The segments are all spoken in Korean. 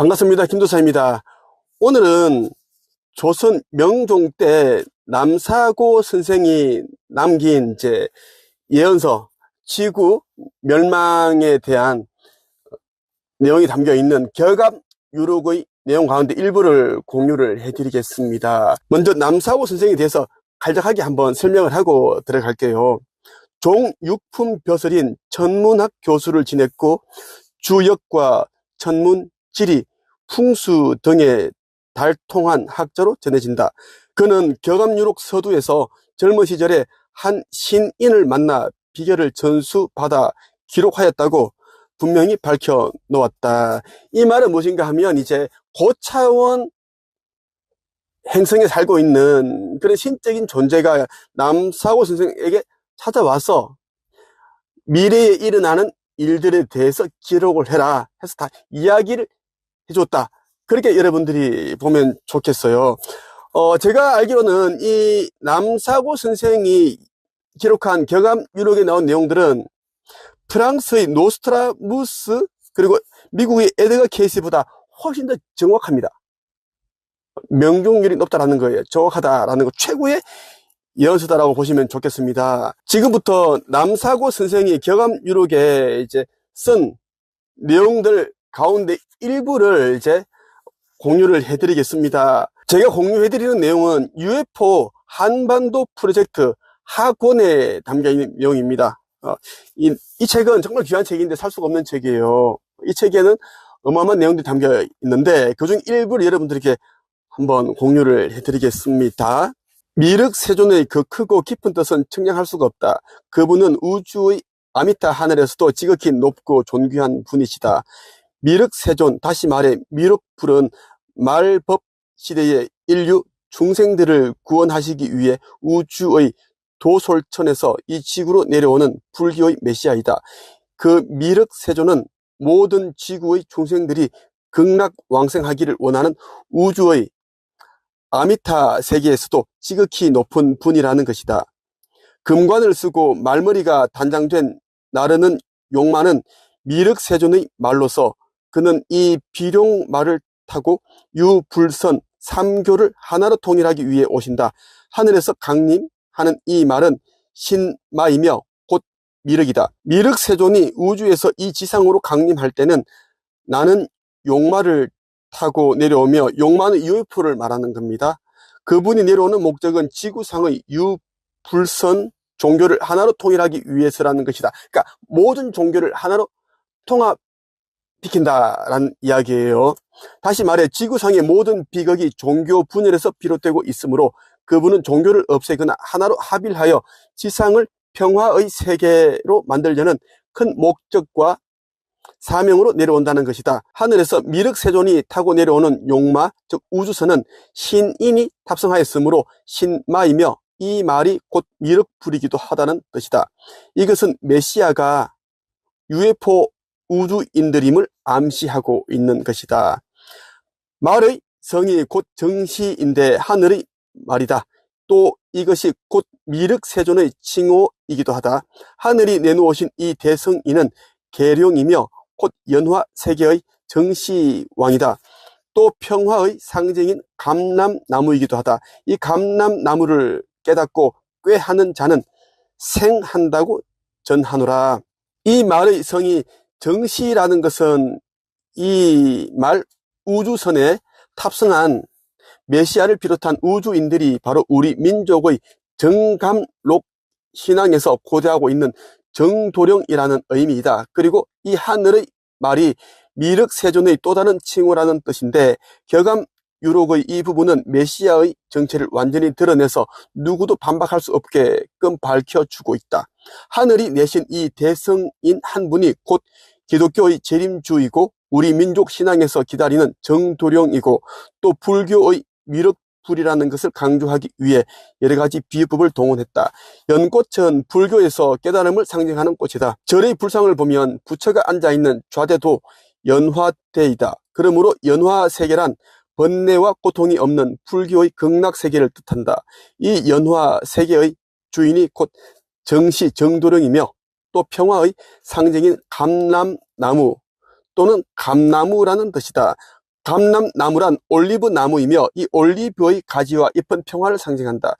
반갑습니다. 김도사입니다. 오늘은 조선 명종 때 남사고 선생이 남긴 예언서, 지구 멸망에 대한 내용이 담겨 있는 격압유록의 내용 가운데 일부를 공유를 해드리겠습니다. 먼저 남사고 선생에 대해서 간략하게 한번 설명을 하고 들어갈게요. 종육품 벼슬인 천문학 교수를 지냈고 주역과 천문, 지리, 풍수 등에 달통한 학자로 전해진다. 그는 격압유록 서두에서 젊은 시절에 한 신인을 만나 비결을 전수받아 기록하였다고 분명히 밝혀놓았다. 이 말은 무엇인가 하면 고차원 행성에 살고 있는 그런 신적인 존재가 남사고 선생에게 찾아와서 미래에 일어나는 일들에 대해서 기록을 해라 해서 다 이야기를 해줬다. 그렇게 여러분들이 보면 좋겠어요. 제가 알기로는 이 남사고 선생이 기록한 격압유록에 나온 내용들은 프랑스의 노스트라무스 그리고 미국의 에드거 케이스보다 훨씬 더 정확합니다. 명중률이 높다라는 거예요. 정확하다라는 거, 최고의 예언서다라고 보시면 좋겠습니다. 지금부터 남사고 선생이 격압유록에 쓴 내용들 가운데 일부를 공유를 해드리겠습니다. 제가 공유해드리는 내용은 UFO 한반도 프로젝트 하권에 담겨있는 내용입니다. 이 책은 정말 귀한 책인데 살 수가 없는 책이에요. 이 책에는 어마어마한 내용들이 담겨 있는데 그중 일부를 여러분들에게 한번 공유를 해드리겠습니다. 미륵세존의 그 크고 깊은 뜻은 측량할 수가 없다. 그분은 우주의 아미타 하늘에서도 지극히 높고 존귀한 분이시다. 미륵세존, 다시 말해 미륵불은 말법 시대의 인류 중생들을 구원하시기 위해 우주의 도솔천에서 이 지구로 내려오는 불교의 메시아이다. 그 미륵세존은 모든 지구의 중생들이 극락왕생하기를 원하는 우주의 아미타 세계에서도 지극히 높은 분이라는 것이다. 금관을 쓰고 말머리가 단장된 나르는 용마는 미륵세존의 말로서 그는 이 비룡말을 타고 유불선 삼교를 하나로 통일하기 위해 오신다. 하늘에서 강림하는 이 말은 신마이며 곧 미륵이다. 미륵세존이 우주에서 이 지상으로 강림할 때는 나는 용마를 타고 내려오며 용마는 UFO를 말하는 겁니다. 그분이 내려오는 목적은 지구상의 유불선 종교를 하나로 통일하기 위해서라는 것이다. 그러니까 모든 종교를 하나로 통합시킨다라는 이야기예요. 다시 말해 지구상의 모든 비극이 종교 분열에서 비롯되고 있으므로 그분은 종교를 없애거나 하나로 합일하여 지상을 평화의 세계로 만들려는 큰 목적과 사명으로 내려온다는 것이다. 하늘에서 미륵세존이 타고 내려오는 용마, 즉 우주선은 신인이 탑승하였으므로 신마이며 이 말이 곧 미륵불이기도 하다는 뜻이다. 이것은 메시아가 UFO 우주인들임을 암시하고 있는 것이다. 말의 성이 곧 정시인데 하늘의 말이다. 또 이것이 곧 미륵세존의 칭호이기도 하다. 하늘이 내놓으신 이 대성인은 계룡이며 곧 연화세계의 정시왕이다. 또 평화의 상징인 감람나무이기도 하다. 이 감람나무를 깨닫고 꾀하는 자는 생한다고 전하노라. 이 말의 성이 정시라는 것은 이 말 우주선에 탑승한 메시아를 비롯한 우주인들이 바로 우리 민족의 정감록 신앙에서 고대하고 있는 정도령이라는 의미이다. 그리고 이 하늘의 말이 미륵세존의 또 다른 칭호라는 뜻인데 격압유록의 이 부분은 메시아의 정체를 완전히 드러내서 누구도 반박할 수 없게끔 밝혀주고 있다. 하늘이 내신 이 대성인 한 분이 곧 기독교의 재림주이고 우리 민족 신앙에서 기다리는 정도령이고 또 불교의 미륵불이라는 것을 강조하기 위해 여러 가지 비유법을 동원했다. 연꽃은 불교에서 깨달음을 상징하는 꽃이다. 절의 불상을 보면 부처가 앉아있는 좌대도 연화대이다. 그러므로 연화세계란 번뇌와 고통이 없는 불교의 극락세계를 뜻한다. 이 연화세계의 주인이 곧 정시 정도령이며 또 평화의 상징인 감람나무 또는 감나무라는 뜻이다. 감람나무란 올리브 나무이며 이 올리브의 가지와 잎은 평화를 상징한다.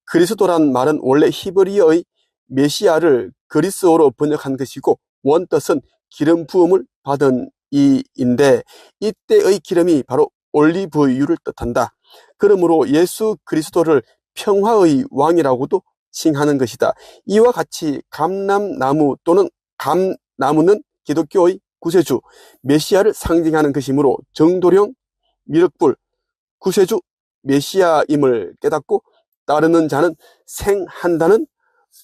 그리스도란 말은 원래 히브리어의 메시아를 그리스어로 번역한 것이고 원뜻은 기름 부음을 받은 이인데 이때의 기름이 바로 올리브유를 뜻한다. 그러므로 예수 그리스도를 평화의 왕이라고도 칭하는 것이다. 이와 같이 감람나무 또는 감나무는 기독교의 구세주 메시아를 상징하는 것이므로 정도령 미륵불 구세주 메시아임을 깨닫고 따르는 자는 생한다는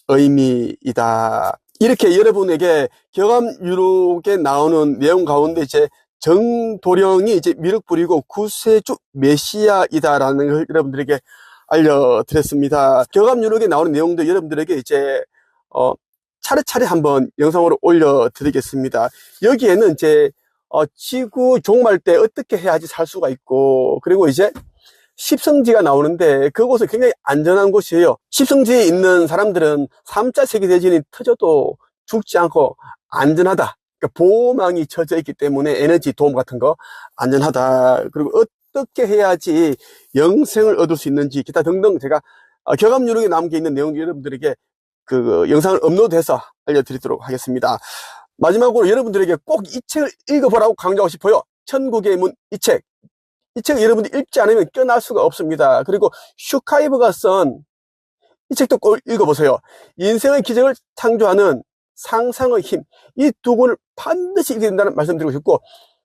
의미이다. 이렇게 여러분에게 경암유록에 나오는 내용 가운데 이제 정도령이 이제 미륵불이고 구세주 메시아이다라는 걸 여러분들에게 알려드렸습니다. 경암유록에 나오는 내용도 여러분들에게 이제 차례차례 한번 영상으로 올려드리겠습니다. 여기에는 이제 지구 종말 때 어떻게 해야지 살 수가 있고, 그리고 이제 십성지가 나오는데 그곳은 굉장히 안전한 곳이에요. 십성지에 있는 사람들은 3차 세계대전이 터져도 죽지 않고 안전하다. 그러니까 보호망이 쳐져 있기 때문에 에너지 도움 같은 거 안전하다. 그리고 어떻게 해야지 영생을 얻을 수 있는지 기타 등등 제가 경암유록에 남겨 있는 내용 여러분들에게 그 영상을 업로드해서 알려드리도록 하겠습니다. 마지막으로 여러분들에게 꼭 이 책을 읽어보라고 강조하고 싶어요. 천국의 문 이 책. 이 책 여러분들이 읽지 않으면 껴날 수가 없습니다. 그리고 슈카이브가 쓴 이 책도 꼭 읽어보세요. 인생의 기적을 창조하는 상상의 힘. 이 두 권을 반드시 읽어야 된다는 말씀드리고 싶고,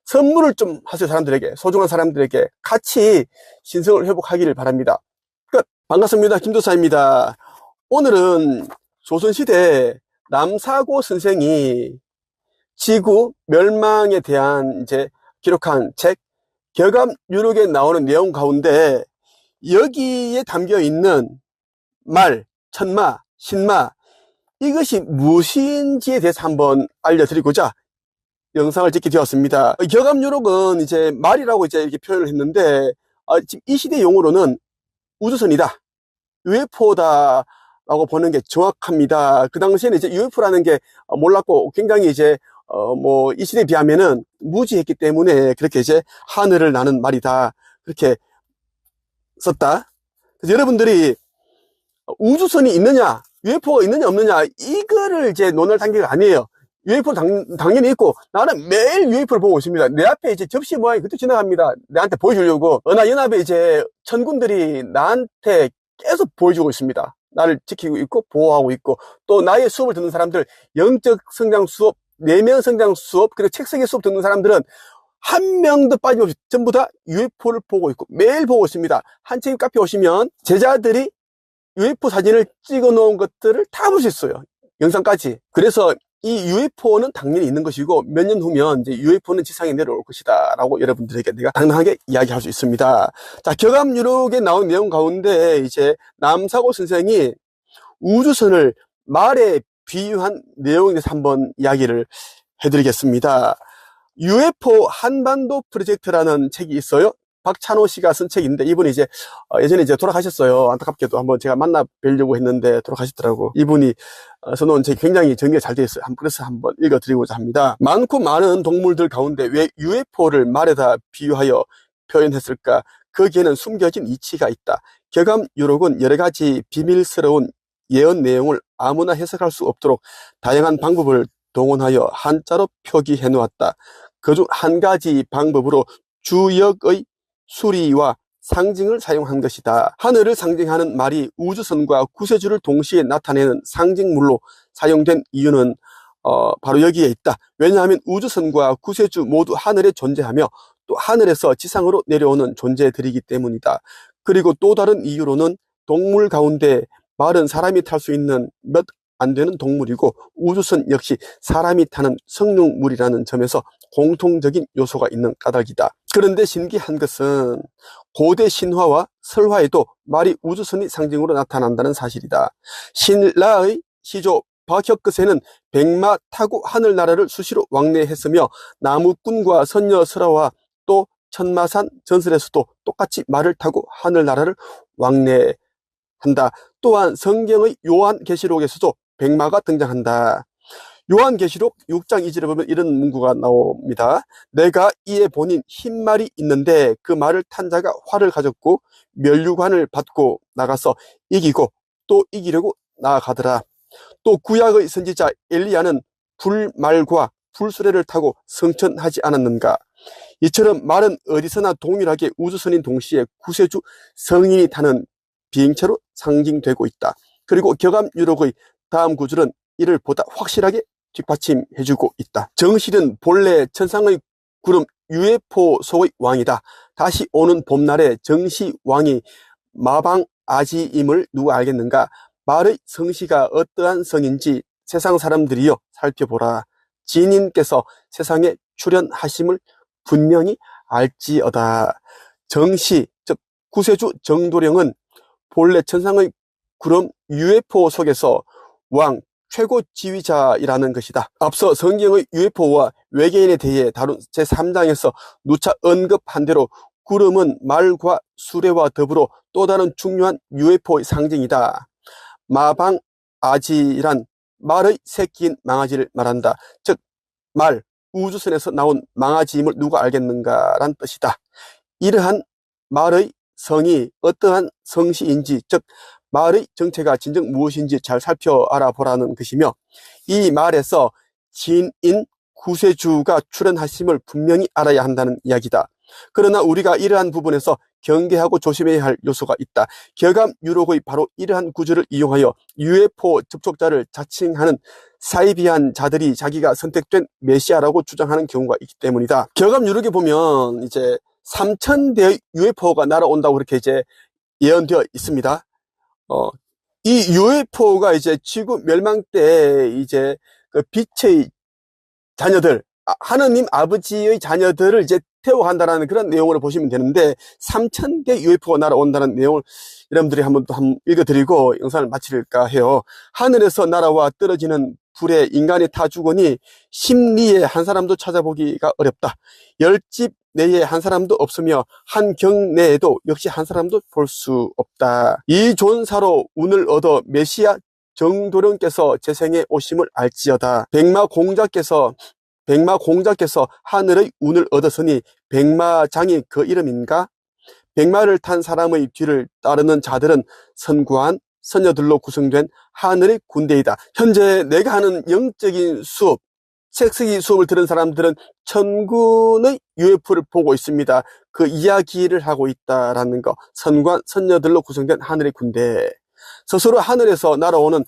선물을 좀 하세요. 사람들에게, 소중한 사람들에게 같이 신성을 회복하기를 바랍니다. 끝. 반갑습니다. 김도사입니다. 오늘은 조선시대 남사고 선생이 지구 멸망에 대한 이제 기록한 책 격암유록에 나오는 내용 가운데 여기에 담겨 있는 말, 천마, 신마 이것이 무엇인지에 대해서 한번 알려드리고자 영상을 찍게 되었습니다. 격암유록은 이제 말이라고 이제 이렇게 표현을 했는데 지금 이 시대 용어로는 우주선이다, UFO다 라고 보는 게 정확합니다. 그 당시에는 이제 UFO라는 게 몰랐고 굉장히 이제 이 시대에 비하면은 무지했기 때문에 그렇게 이제 하늘을 나는 말이다 그렇게 썼다. 그래서 여러분들이 우주선이 있느냐 UFO가 있느냐 없느냐 이거를 이제 논할 단계가 아니에요. UFO 당연히 있고 나는 매일 UFO를 보고 있습니다. 내 앞에 이제 접시 모양이 그때 지나갑니다. 내한테 보여주려고 은하연합에 이제 천군들이 나한테 계속 보여주고 있습니다. 나를 지키고 있고 보호하고 있고 또 나의 수업을 듣는 사람들 영적 성장 수업, 내면 성장 수업 그리고 책상의 수업 듣는 사람들은 한 명도 빠짐없이 전부 다 UFO를 보고 있고 매일 보고 있습니다. 한책임 카페 오시면 제자들이 UFO 사진을 찍어 놓은 것들을 다 볼 수 있어요. 영상까지. 그래서 이 UFO는 당연히 있는 것이고 몇 년 후면 이제 UFO는 지상에 내려올 것이다 라고 여러분들에게 내가 당당하게 이야기할 수 있습니다. 자, 격암유록에 나온 내용 가운데 이제 남사고 선생이 우주선을 말에 비유한 내용에 대해서 한번 이야기를 해드리겠습니다. UFO 한반도 프로젝트라는 책이 있어요. 박찬호 씨가 쓴 책인데 이분이 이제 예전에 이제 돌아가셨어요. 안타깝게도 한번 제가 만나 뵈려고 했는데 돌아가셨더라고. 이분이 써놓은 책이 굉장히 정리가 잘 되어 있어요. 그래서 한번 읽어드리고자 합니다. 많고 많은 동물들 가운데 왜 UFO를 말에다 비유하여 표현했을까? 거기에는 숨겨진 이치가 있다. 격암유록은 여러 가지 비밀스러운 예언 내용을 아무나 해석할 수 없도록 다양한 방법을 동원하여 한자로 표기해 놓았다. 그중 한 가지 방법으로 주역의 수리와 상징을 사용한 것이다. 하늘을 상징하는 말이 우주선과 구세주를 동시에 나타내는 상징물로 사용된 이유는 바로 여기에 있다. 왜냐하면 우주선과 구세주 모두 하늘에 존재하며 또 하늘에서 지상으로 내려오는 존재들이기 때문이다. 그리고 또 다른 이유로는 동물 가운데 말은 사람이 탈 수 있는 몇 안 되는 동물이고 우주선 역시 사람이 타는 성룡물이라는 점에서 공통적인 요소가 있는 까닭이다. 그런데 신기한 것은 고대 신화와 설화에도 말이 우주선이 상징으로 나타난다는 사실이다. 신라의 시조 박혁거세는 백마 타고 하늘나라를 수시로 왕래했으며 나무꾼과 선녀 설화와 또 천마산 전설에서도 똑같이 말을 타고 하늘나라를 왕래한다. 또한 성경의 요한계시록에서도 백마가 등장한다. 요한계시록 6장 2절에 보면 이런 문구가 나옵니다. 내가 이에 본인 흰 말이 있는데 그 말을 탄 자가 활을 가졌고 면류관을 받고 나가서 이기고 또 이기려고 나아가더라. 또 구약의 선지자 엘리야는 불말과 불수레를 타고 승천하지 않았는가? 이처럼 말은 어디서나 동일하게 우주선인 동시에 구세주 성인이 타는 비행체로 상징되고 있다. 그리고 격암유록의 다음 구절은 이를 보다 확실하게 뒷받침해주고 있다. 정실은 본래 천상의 구름 UFO 속의 왕이다. 다시 오는 봄날에 정시 왕이 마방 아지임을 누가 알겠는가? 말의 성씨가 어떠한 성인지 세상 사람들이여 살펴보라. 지인께서 세상에 출현하심을 분명히 알지어다. 정시, 즉 구세주 정도령은 본래 천상의 구름 UFO 속에서 왕 최고 지휘자이라는 것이다. 앞서 성경의 UFO와 외계인에 대해 다룬 제3장에서 누차 언급한 대로 구름은 말과 수레와 더불어 또 다른 중요한 UFO의 상징이다. 마방 아지란 말의 새끼인 망아지를 말한다. 즉 말, 우주선에서 나온 망아지임을 누가 알겠는가 란 뜻이다. 이러한 말의 성이 어떠한 성씨인지, 즉 말의 정체가 진정 무엇인지 잘 살펴 알아보라는 것이며, 이 말에서 진인 구세주가 출현하심을 분명히 알아야 한다는 이야기다. 그러나 우리가 이러한 부분에서 경계하고 조심해야 할 요소가 있다. 격암유록의 바로 이러한 구절을 이용하여 UFO 접촉자를 자칭하는 사이비한 자들이 자기가 선택된 메시아라고 주장하는 경우가 있기 때문이다. 격암유록에 보면 이제 3,000대의 UFO가 날아온다고 그렇게 이제 예언되어 있습니다. 이 UFO가 이제 지구 멸망 때 이제 그 빛의 자녀들, 하느님 아버지의 자녀들을 이제 태워간다는 그런 내용으로 보시면 되는데, 3,000개 UFO가 날아온다는 내용을 여러분들이 한번 또 읽어드리고 영상을 마칠까 해요. 하늘에서 날아와 떨어지는 불에 인간이 타 죽으니 심리에 한 사람도 찾아보기가 어렵다. 10집 내에 한 사람도 없으며 한 경 내에도 역시 한 사람도 볼 수 없다. 이 존사로 운을 얻어 메시아 정도령께서 재생에 오심을 알지어다. 백마공자께서 하늘의 운을 얻었으니 백마장이 그 이름인가? 백마를 탄 사람의 뒤를 따르는 자들은 선구한 선녀들로 구성된 하늘의 군대이다. 현재 내가 하는 영적인 수업, 책쓰기 수업을 들은 사람들은 천군의 UFO를 보고 있습니다. 그 이야기를 하고 있다라는 거. 선구한 선녀들로 구성된 하늘의 군대. 스스로 하늘에서 날아오는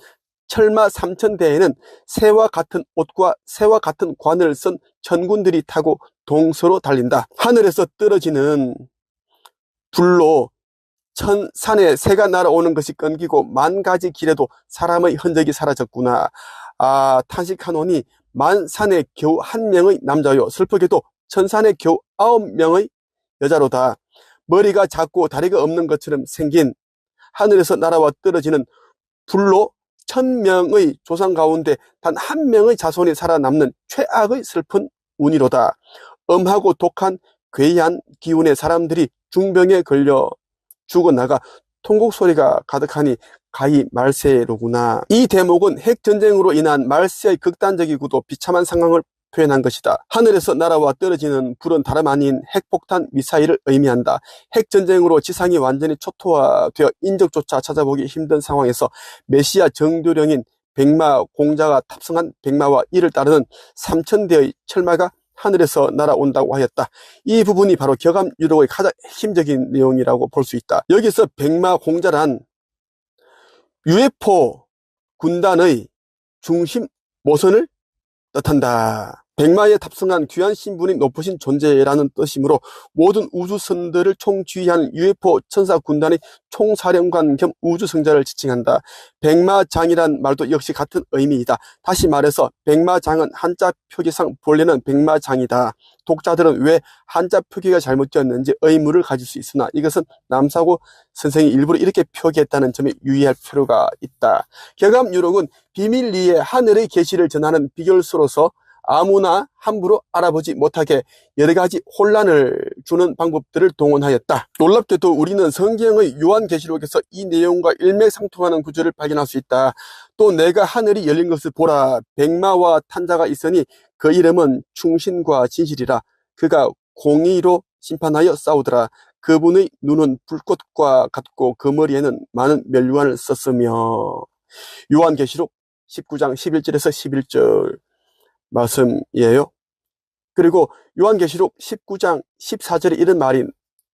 철마 3,000대에는 새와 같은 옷과 새와 같은 관을 쓴 천군들이 타고 동서로 달린다. 하늘에서 떨어지는 불로 산에 새가 날아오는 것이 끊기고 10,000가지 길에도 사람의 흔적이 사라졌구나. 탄식하노니 만산에 겨우 1명의 남자요, 슬프게도 천산에 겨우 9명의 여자로다. 머리가 작고 다리가 없는 것처럼 생긴 하늘에서 날아와 떨어지는 불로 1,000명의 조상 가운데 단 1명의 자손이 살아남는 최악의 슬픈 운이로다. 엄하고 독한 괴이한 기운의 사람들이 중병에 걸려 죽어나가 통곡 소리가 가득하니 가히 말세로구나. 이 대목은 핵전쟁으로 인한 말세의 극단적이고도 비참한 상황을 표현한 것이다. 하늘에서 날아와 떨어지는 불은 다름 아닌 핵폭탄 미사일을 의미한다. 핵전쟁으로 지상이 완전히 초토화되어 인적조차 찾아보기 힘든 상황에서 메시아 정도령인 백마공자가 탑승한 백마와 이를 따르는 3,000대의 철마가 하늘에서 날아온다고 하였다. 이 부분이 바로 격암유록의 가장 핵심적인 내용이라고 볼 수 있다. 여기서 백마공자란 UFO 군단의 중심 모선을 뜻한다. 백마에 탑승한 귀한 신분이 높으신 존재라는 뜻이므로 모든 우주선들을 총지휘하는 UFO 천사 군단의 총사령관 겸 우주성자를 지칭한다. 백마장이란 말도 역시 같은 의미이다. 다시 말해서 백마장은 한자 표기상 본래는 백마장이다. 독자들은 왜 한자 표기가 잘못되었는지 의문을 가질 수 있으나 이것은 남사고 선생이 일부러 이렇게 표기했다는 점에 유의할 필요가 있다. 격암유록은 비밀리에 하늘의 계시를 전하는 비결서로서 아무나 함부로 알아보지 못하게 여러 가지 혼란을 주는 방법들을 동원하였다. 놀랍게도 우리는 성경의 요한계시록에서 이 내용과 일맥상통하는 구절을 발견할 수 있다. 또 내가 하늘이 열린 것을 보라. 백마와 탄자가 있으니 그 이름은 충신과 진실이라. 그가 공의로 심판하여 싸우더라. 그분의 눈은 불꽃과 같고 그 머리에는 많은 면류관을 썼으며. 요한계시록 19장 11절에서 11절 말씀이에요. 그리고 요한계시록 19장 14절에 이런 말이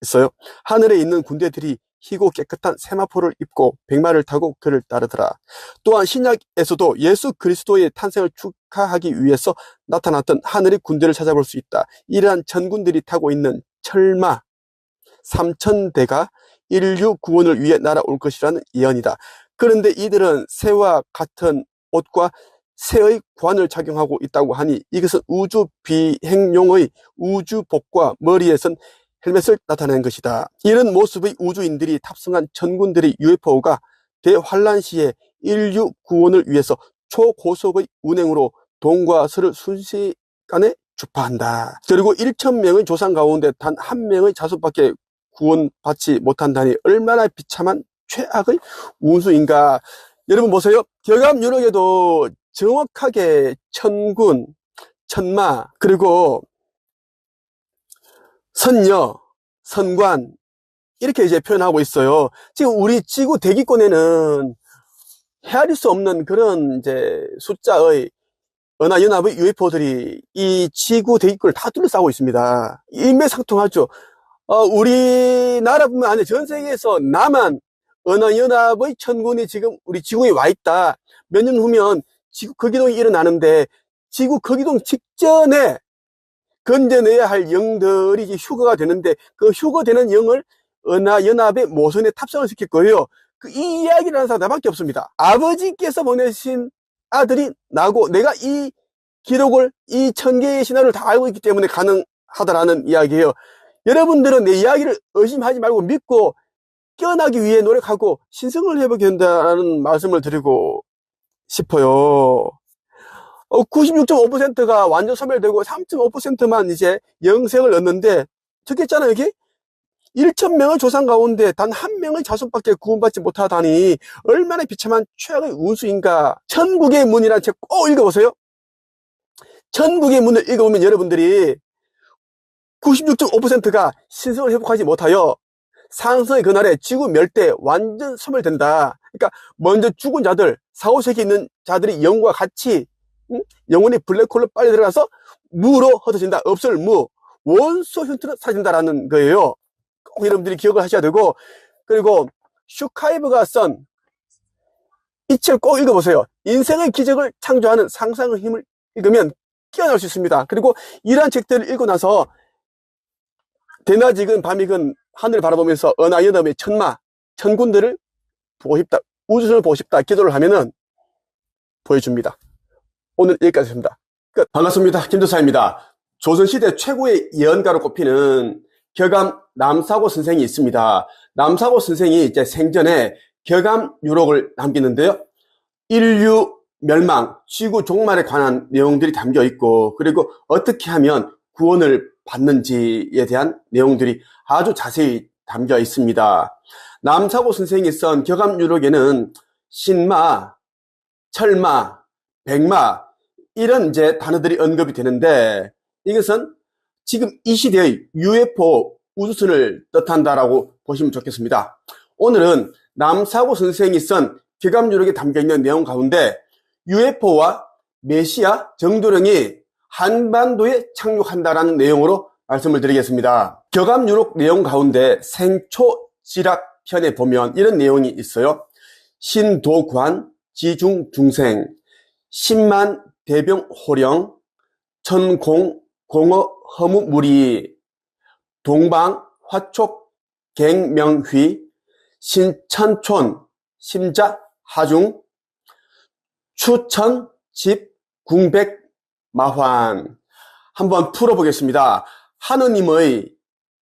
있어요. 하늘에 있는 군대들이 희고 깨끗한 세마포를 입고 백마를 타고 그를 따르더라. 또한 신약에서도 예수 그리스도의 탄생을 축하하기 위해서 나타났던 하늘의 군대를 찾아볼 수 있다. 이러한 천군들이 타고 있는 철마 3,000대가 인류 구원을 위해 날아올 것이라는 예언이다. 그런데 이들은 새와 같은 옷과 새의 관을 착용하고 있다고 하니 이것은 우주 비행용의 우주복과 머리에 선 헬멧을 나타내는 것이다. 이런 모습의 우주인들이 탑승한 천군들의 UFO가 대환란 시에 인류 구원을 위해서 초고속의 운행으로 동과 서를 순식간에 주파한다. 그리고 1,000명의 조상 가운데 단 한 명의 자손밖에 구원받지 못한다니 얼마나 비참한 최악의 운수인가. 여러분 보세요. 격암유력에도 정확하게 천군, 천마, 그리고 선녀, 선관 이렇게 이제 표현하고 있어요. 지금 우리 지구 대기권에는 헤아릴 수 없는 그런 이제 숫자의 은하연합의 UFO들이 이 지구 대기권을 다 둘러싸고 있습니다. 일맥상통하죠. 우리나라뿐만 아니라 전 세계에서 남한 은하연합의 천군이 지금 우리 지구에 와 있다. 몇 년 후면 지구 거기동이 일어나는데 지구 거기동 직전에 건져내야 할 영들이 이제 휴거가 되는데 그 휴거되는 영을 은하연합의 모선에 탑승을 시킬 거예요. 이 이야기를 하는 사람 나밖에 없습니다. 아버지께서 보내신 아들이 나고 내가 이 기록을 이 1000개의 신화를 다 알고 있기 때문에 가능하다라는 이야기예요. 여러분들은 내 이야기를 의심하지 말고 믿고 깨어나기 위해 노력하고 신성을 회복해야 된다는 말씀을 드리고 싶어요. 96.5%가 완전 소멸되고 3.5%만 이제 영생을 얻는데 적겠잖아요, 여기? 1,000명의 조상 가운데 단 한 명의 자손밖에 구원받지 못하다니 얼마나 비참한 최악의 운수인가. 천국의 문이라는 책 꼭 읽어보세요. 천국의 문을 읽어보면 여러분들이 96.5%가 신성을 회복하지 못하여 상승의 그날에 지구 멸대 완전 소멸된다. 그러니까 먼저 죽은 자들, 사후세계에 있는 자들이 영과 같이 영혼이 블랙홀로 빨리 들어가서 무로 흩어진다. 없을 무, 원소 형태로 사진다라는 거예요. 꼭 여러분들이 기억을 하셔야 되고, 그리고 슈카이브가 쓴 이 책 꼭 읽어보세요. 인생의 기적을 창조하는 상상의 힘을 읽으면 깨어날 수 있습니다. 그리고 이러한 책들을 읽고 나서 대낮이건 밤이건 하늘을 바라보면서 은하연합의 천마, 천군들을 보고 싶다, 우주선을 보고 싶다 기도를 하면은 보여줍니다. 오늘 여기까지입니다. 끝. 반갑습니다. 김도사입니다. 조선시대 최고의 예언가로 꼽히는 격암 남사고 선생이 있습니다. 남사고 선생이 이제 생전에 격암유록을 남기는데요. 인류 멸망, 지구 종말에 관한 내용들이 담겨 있고, 그리고 어떻게 하면 구원을 받는지에 대한 내용들이 아주 자세히 담겨 있습니다. 남사고 선생이 쓴 격암유록에는 신마, 철마, 백마 이런 이제 단어들이 언급이 되는데 이것은 지금 이 시대의 UFO 우주선을 뜻한다라고 보시면 좋겠습니다. 오늘은 남사고 선생이 쓴 격암유록에 담겨있는 내용 가운데 UFO와 메시아 정도령이 한반도에 착륙한다라는 내용으로 말씀을 드리겠습니다. 격암유록 내용 가운데 생초지락 편에 보면 이런 내용이 있어요. 신도관 지중중생 10만 대병호령 천공 공어 허무무리 동방 화촉 갱명휘 신천촌 심자 하중 추천 집 궁백 마환. 한번 풀어보겠습니다. 하느님의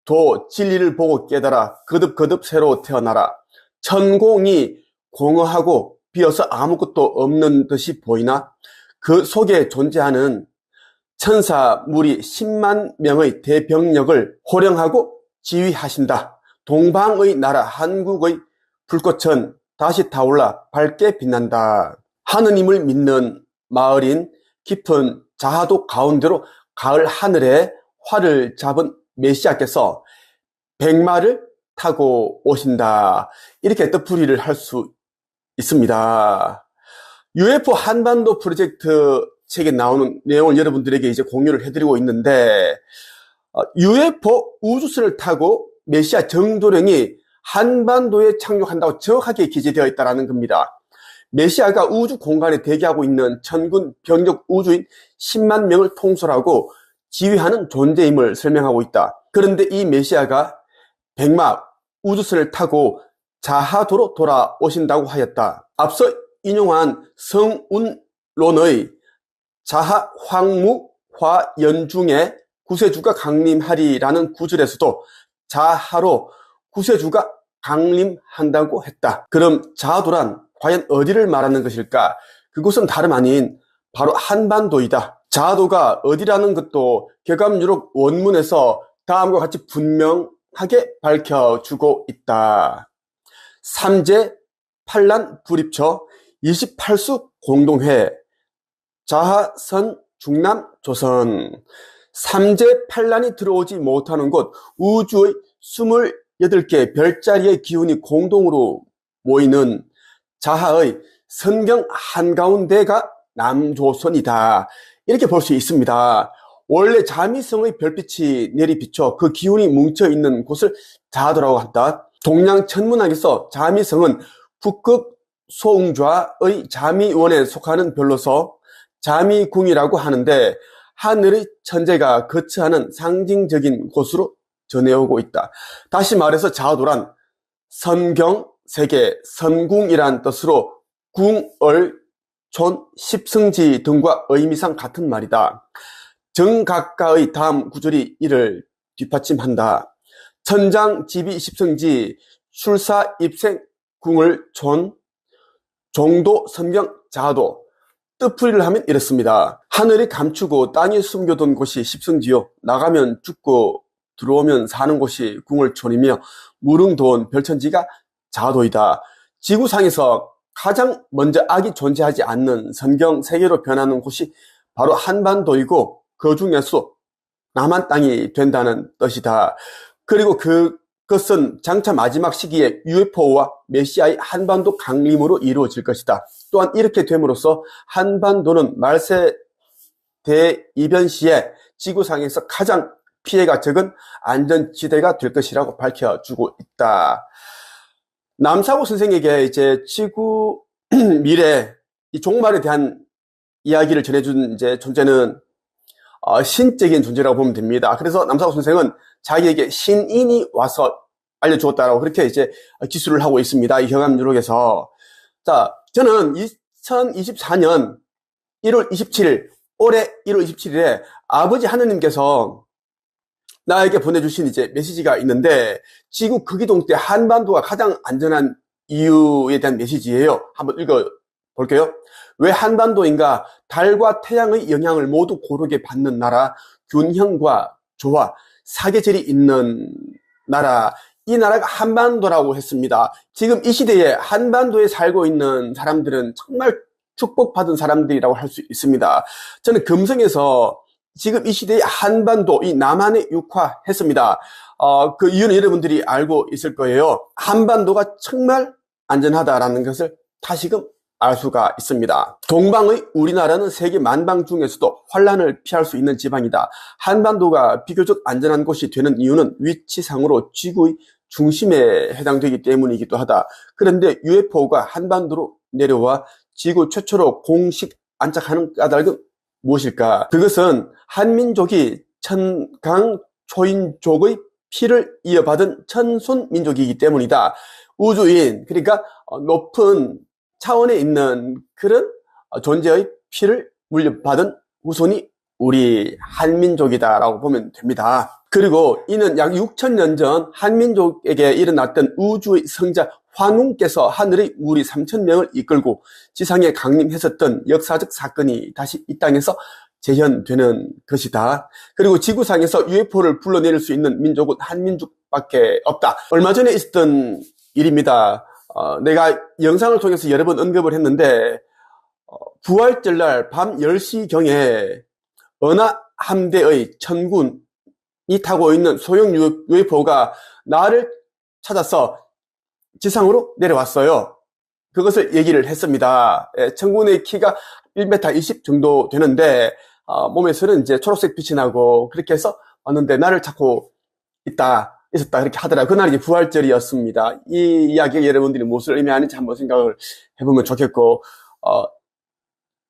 도 진리를 보고 깨달아 거듭거듭 새로 태어나라. 천공이 공허하고 비어서 아무것도 없는 듯이 보이나 그 속에 존재하는 천사 무리 10만 명의 대병력을 호령하고 지휘하신다. 동방의 나라 한국의 불꽃은 다시 타올라 밝게 빛난다. 하느님을 믿는 마을인 깊은 자하도 가운데로 가을 하늘에 활을 잡은 메시아께서 백마를 타고 오신다. 이렇게 뜻풀이를 할 수 있습니다. UFO 한반도 프로젝트 책에 나오는 내용을 여러분들에게 이제 공유를 해드리고 있는데, UFO 우주선을 타고 메시아 정도령이 한반도에 착륙한다고 정확하게 기재되어 있다는 겁니다. 메시아가 우주 공간에 대기하고 있는 천군 병력 우주인 10만 명을 통솔하고 지휘하는 존재임을 설명하고 있다. 그런데 이 메시아가 백마 우주선을 타고 자하도로 돌아오신다고 하였다. 앞서 인용한 성운론의 자하 황무 화연중에 구세주가 강림하리라는 구절에서도 자하로 구세주가 강림한다고 했다. 그럼 자하도란 과연 어디를 말하는 것일까? 그곳은 다름 아닌 바로 한반도이다. 자하도가 어디라는 것도 격암유록 원문에서 다음과 같이 분명하게 밝혀주고 있다. 삼재 판란 불입처 28수 공동회 자하선 중남 조선. 삼재 판란이 들어오지 못하는 곳 우주의 28개 별자리의 기운이 공동으로 모이는 자하의 선경 한가운데가 남조선이다. 이렇게 볼 수 있습니다. 원래 자미성의 별빛이 내리비쳐 그 기운이 뭉쳐있는 곳을 자하도라고 한다. 동양 천문학에서 자미성은 북극 소웅좌의 자미원에 속하는 별로서 자미궁이라고 하는데 하늘의 천재가 거처하는 상징적인 곳으로 전해오고 있다. 다시 말해서 자하도란 선경세계, 선궁이란 뜻으로 궁을 촌, 십성지 등과 의미상 같은 말이다. 정각가의 다음 구절이 이를 뒷받침한다. 천장, 지비, 십성지, 출사, 입생, 궁을 촌, 종도, 선경, 자하도. 뜻풀이를 하면 이렇습니다. 하늘이 감추고 땅이 숨겨둔 곳이 십성지요. 나가면 죽고 들어오면 사는 곳이 궁을촌이며 무릉도원 별천지가 자하도이다. 지구상에서 가장 먼저 악이 존재하지 않는 선경 세계로 변하는 곳이 바로 한반도이고 그 중에서 남한 땅이 된다는 뜻이다. 그리고 그것은 장차 마지막 시기에 UFO와 메시아의 한반도 강림으로 이루어질 것이다. 또한 이렇게 됨으로써 한반도는 말세 대이변 시에 지구상에서 가장 피해가 적은 안전지대가 될 것이라고 밝혀주고 있다. 남사고 선생에게 이제 지구 미래 이 종말에 대한 이야기를 전해준 이제 존재는 신적인 존재라고 보면 됩니다. 그래서 남사고 선생은 자기에게 신인이 와서 알려주었다라고 그렇게 이제 기술을 하고 있습니다. 이 경암유록에서. 자, 저는 2024년 1월 27일, 올해 1월 27일에 아버지 하느님께서 나에게 보내주신 이제 메시지가 있는데, 지구 극이동 때 한반도가 가장 안전한 이유에 대한 메시지예요. 한번 읽어볼게요. 왜 한반도인가? 달과 태양의 영향을 모두 고르게 받는 나라, 균형과 조화, 사계절이 있는 나라, 이 나라가 한반도라고 했습니다. 지금 이 시대에 한반도에 살고 있는 사람들은 정말 축복받은 사람들이라고 할 수 있습니다. 저는 금성에서 지금 이 시대의 한반도, 이 남한에 육화했습니다. 그 이유는 여러분들이 알고 있을 거예요. 한반도가 정말 안전하다라는 것을 다시금 알 수가 있습니다. 동방의 우리나라는 세계 만방 중에서도 환란을 피할 수 있는 지방이다. 한반도가 비교적 안전한 곳이 되는 이유는 위치상으로 지구의 중심에 해당되기 때문이기도 하다. 그런데 UFO가 한반도로 내려와 지구 최초로 공식 안착하는 까닭은 무엇일까? 그것은 한민족이 천강초인족의 피를 이어받은 천손민족이기 때문이다. 우주인, 그러니까 높은 차원에 있는 그런 존재의 피를 물려받은 후손이 우리 한민족이다라고 보면 됩니다. 그리고 이는 약 6,000년 전 한민족에게 일어났던 우주의 성자 환웅께서 하늘의 무리 3,000명을 이끌고 지상에 강림했었던 역사적 사건이 다시 이 땅에서 재현되는 것이다. 그리고 지구상에서 UFO를 불러내릴 수 있는 민족은 한민족밖에 없다. 얼마 전에 있었던 일입니다. 내가 영상을 통해서 여러 번 언급을 했는데 부활절날 밤 10시경에 어느 함대의 천군이 타고 있는 소형 UFO가 나를 찾아서 지상으로 내려왔어요. 그것을 얘기를 했습니다. 천군의 키가 1m 20 정도 되는데 몸에서는 이제 초록색 빛이 나고 그렇게 해서 왔는데 나를 찾고 있었다 그렇게 하더라. 그날이 이제 부활절이었습니다. 이 이야기가 여러분들이 무엇을 의미하는지 한번 생각을 해보면 좋겠고,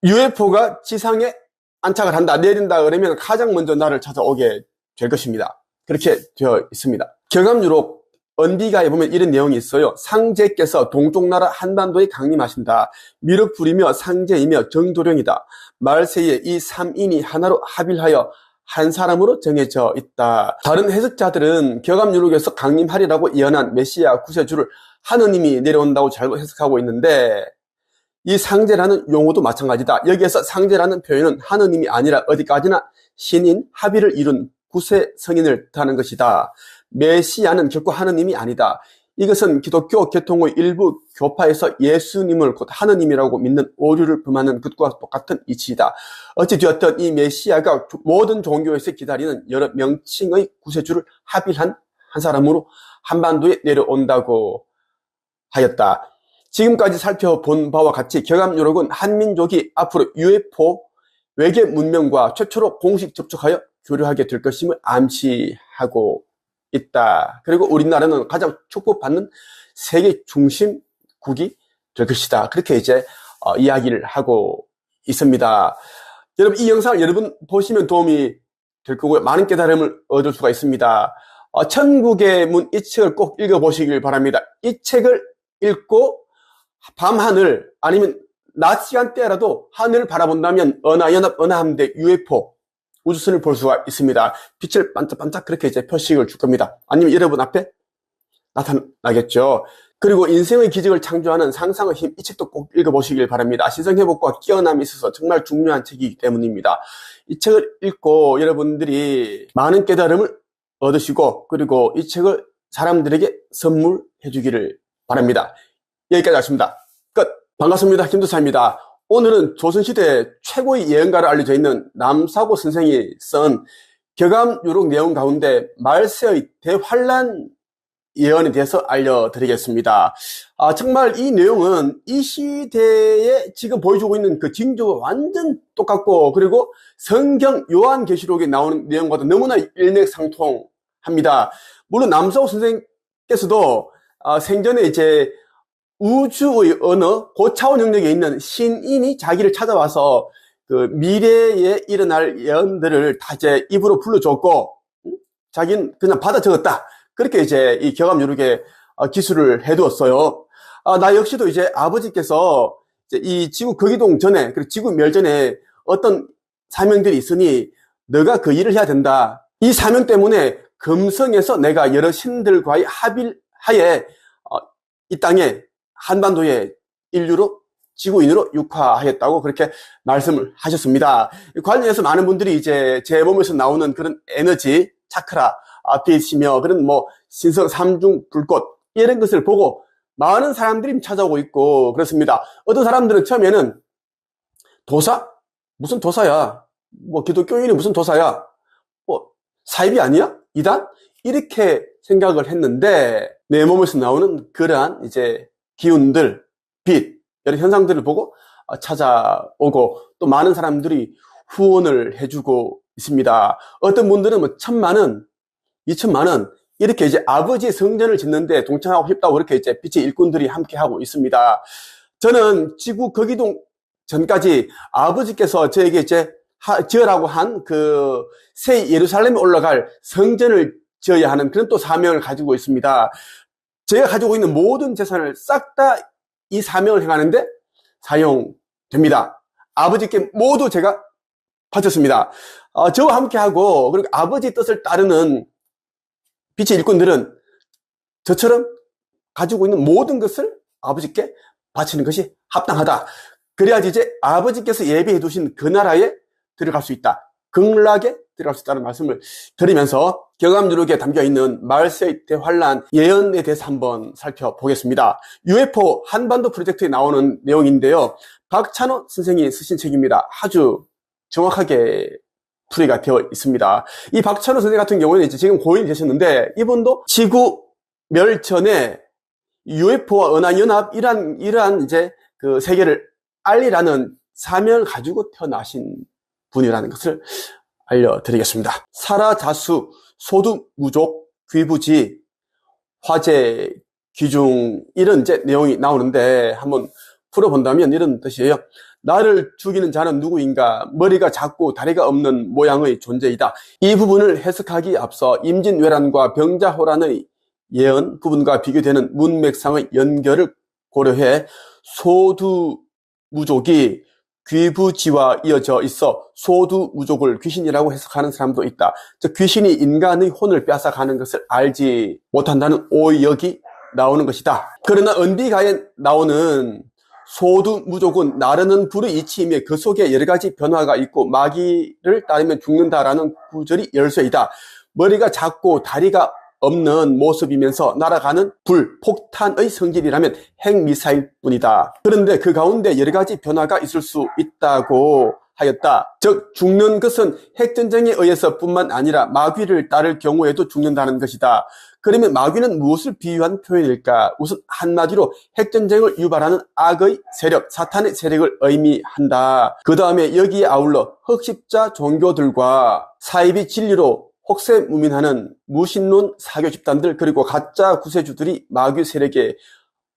UFO가 지상에 안착을 한다, 내린다 그러면 가장 먼저 나를 찾아오게 될 것입니다. 그렇게 되어 있습니다. 경암유록 언비가에 보면 이런 내용이 있어요. 상제께서 동쪽 나라 한반도에 강림하신다. 미륵 불이며 상제이며 정도령이다. 말세에 이 3인이 하나로 합일하여 한 사람으로 정해져 있다. 다른 해석자들은 경암유록에서 강림하리라고 예언한 메시아 구세주를 하느님이 내려온다고 잘못 해석하고 있는데, 이 상제라는 용어도 마찬가지다. 여기에서 상제라는 표현은 하느님이 아니라 어디까지나 신인 합의를 이룬 구세 성인을 뜻하는 것이다. 메시아는 결코 하느님이 아니다. 이것은 기독교 계통의 일부 교파에서 예수님을 곧 하느님이라고 믿는 오류를 범하는 것과 똑같은 이치이다. 어찌되었든 이 메시아가 모든 종교에서 기다리는 여러 명칭의 구세주를 합일한 한 사람으로 한반도에 내려온다고 하였다. 지금까지 살펴본 바와 같이 경암유록은 한민족이 앞으로 UFO 외계 문명과 최초로 공식 접촉하여 교류하게 될 것임을 암시하고 있다. 그리고 우리나라는 가장 축복받는 세계 중심국이 될 것이다. 그렇게 이제 이야기를 하고 있습니다. 여러분, 이 영상을 여러분 보시면 도움이 될 거고요. 많은 깨달음을 얻을 수가 있습니다. 천국의 문 이 책을 꼭 읽어보시길 바랍니다. 이 책을 읽고 밤하늘 아니면 낮 시간대라도 하늘을 바라본다면 은하연합 은하함대 UFO 우주선을 볼 수가 있습니다. 빛을 반짝반짝 그렇게 이제 표식을 줄 겁니다. 아니면 여러분 앞에 나타나겠죠. 그리고 인생의 기적을 창조하는 상상의 힘, 이 책도 꼭 읽어보시길 바랍니다. 신성회복과 깨어남이 있어서 정말 중요한 책이기 때문입니다. 이 책을 읽고 여러분들이 많은 깨달음을 얻으시고, 그리고 이 책을 사람들에게 선물해 주기를 바랍니다. 여기까지 하겠습니다. 끝. 반갑습니다. 김도사입니다. 오늘은 조선시대 최고의 예언가로 알려져 있는 남사고 선생이 쓴 경암유록 내용 가운데 말세의 대환란 예언에 대해서 알려드리겠습니다. 정말 이 내용은 이 시대에 지금 보여주고 있는 그 징조와 완전 똑같고, 그리고 성경 요한계시록에 나오는 내용과도 너무나 일맥상통합니다. 물론 남사고 선생께서도 생전에 이제 우주의 어느 고차원 영역에 있는 신인이 자기를 찾아와서 그 미래에 일어날 예언들을 다 이제 입으로 불러줬고, 자기는 그냥 받아 적었다. 그렇게 이제 이 경암유록에 기술을 해두었어요. 나 역시도 이제 아버지께서 이제 이 지구 거기동 전에, 그리고 지구 멸전에 어떤 사명들이 있으니 너가 그 일을 해야 된다. 이 사명 때문에 금성에서 내가 여러 신들과의 합일하에 이 땅에 한반도의 인류로 지구인으로 육화하였다고 그렇게 말씀을 하셨습니다. 관련해서 많은 분들이 이제 제 몸에서 나오는 그런 에너지, 차크라, 빛이며 그런 뭐 신성 삼중 불꽃 이런 것을 보고 많은 사람들이 찾아오고 있고 그렇습니다. 어떤 사람들은 처음에는 도사? 무슨 도사야? 뭐 기독교인이 무슨 도사야? 뭐 사입이 아니야? 이단? 이렇게 생각을 했는데 내 몸에서 나오는 그러한 이제 기운들, 빛, 여러 현상들을 보고 찾아오고 또 많은 사람들이 후원을 해주고 있습니다. 어떤 분들은 뭐 1,000만 원, 2,000만 원 이렇게 이제 아버지의 성전을 짓는데 동참하고 싶다고 그렇게 이제 빛의 일꾼들이 함께 하고 있습니다. 저는 지구 거기동 전까지 아버지께서 저에게 이제 지으라고 한 그 새 예루살렘에 올라갈 성전을 지어야 하는 그런 또 사명을 가지고 있습니다. 제가 가지고 있는 모든 재산을 싹 다 이 사명을 행하는데 사용됩니다. 아버지께 모두 제가 바쳤습니다. 저와 함께하고 그리고 아버지의 뜻을 따르는 빛의 일꾼들은 저처럼 가지고 있는 모든 것을 아버지께 바치는 것이 합당하다. 그래야지 이제 아버지께서 예비해 두신 그 나라에 들어갈 수 있다. 극락에 들어갈 수 있다는 말씀을 드리면서 경암유록에 담겨있는 말세의 대환란 예언에 대해서 한번 살펴보겠습니다. UFO 한반도 프로젝트에 나오는 내용인데요. 박찬호 선생이 쓰신 책입니다. 아주 정확하게 풀이가 되어 있습니다. 이 박찬호 선생 같은 경우는 이제 지금 고인이 되셨는데, 이분도 지구 멸전에 UFO와 은하연합 이러한 이제 그 세계를 알리라는 사명을 가지고 태어나신 분이라는 것을 알려드리겠습니다. 살아자수, 소두무족, 귀부지, 화재, 귀중 이런 이제 내용이 나오는데 한번 풀어본다면 이런 뜻이에요. 나를 죽이는 자는 누구인가? 머리가 작고 다리가 없는 모양의 존재이다. 이 부분을 해석하기에 앞서 임진왜란과 병자호란의 예언 부분과 비교되는 문맥상의 연결을 고려해 소두무족이 귀부지와 이어져 있어 소두무족을 귀신이라고 해석하는 사람도 있다. 즉 귀신이 인간의 혼을 빼앗아가는 것을 알지 못한다는 오역이 나오는 것이다. 그러나 은비가에 나오는 소두무족은 나르는 불의 이치이며 그 속에 여러 가지 변화가 있고 마귀를 따르면 죽는다라는 구절이 열쇠이다. 머리가 작고 다리가 없는 모습이면서 날아가는 불, 폭탄의 성질이라면 핵미사일 뿐이다. 그런데 그 가운데 여러 가지 변화가 있을 수 있다고 하였다. 즉 죽는 것은 핵전쟁에 의해서 뿐만 아니라 마귀를 따를 경우에도 죽는다는 것이다. 그러면 마귀는 무엇을 비유한 표현일까? 우선 한마디로 핵전쟁을 유발하는 악의 세력, 사탄의 세력을 의미한다. 그 다음에 여기에 아울러 흑십자 종교들과 사이비 진리로 혹세무민하는 무신론 사교 집단들 그리고 가짜 구세주들이 마귀 세력에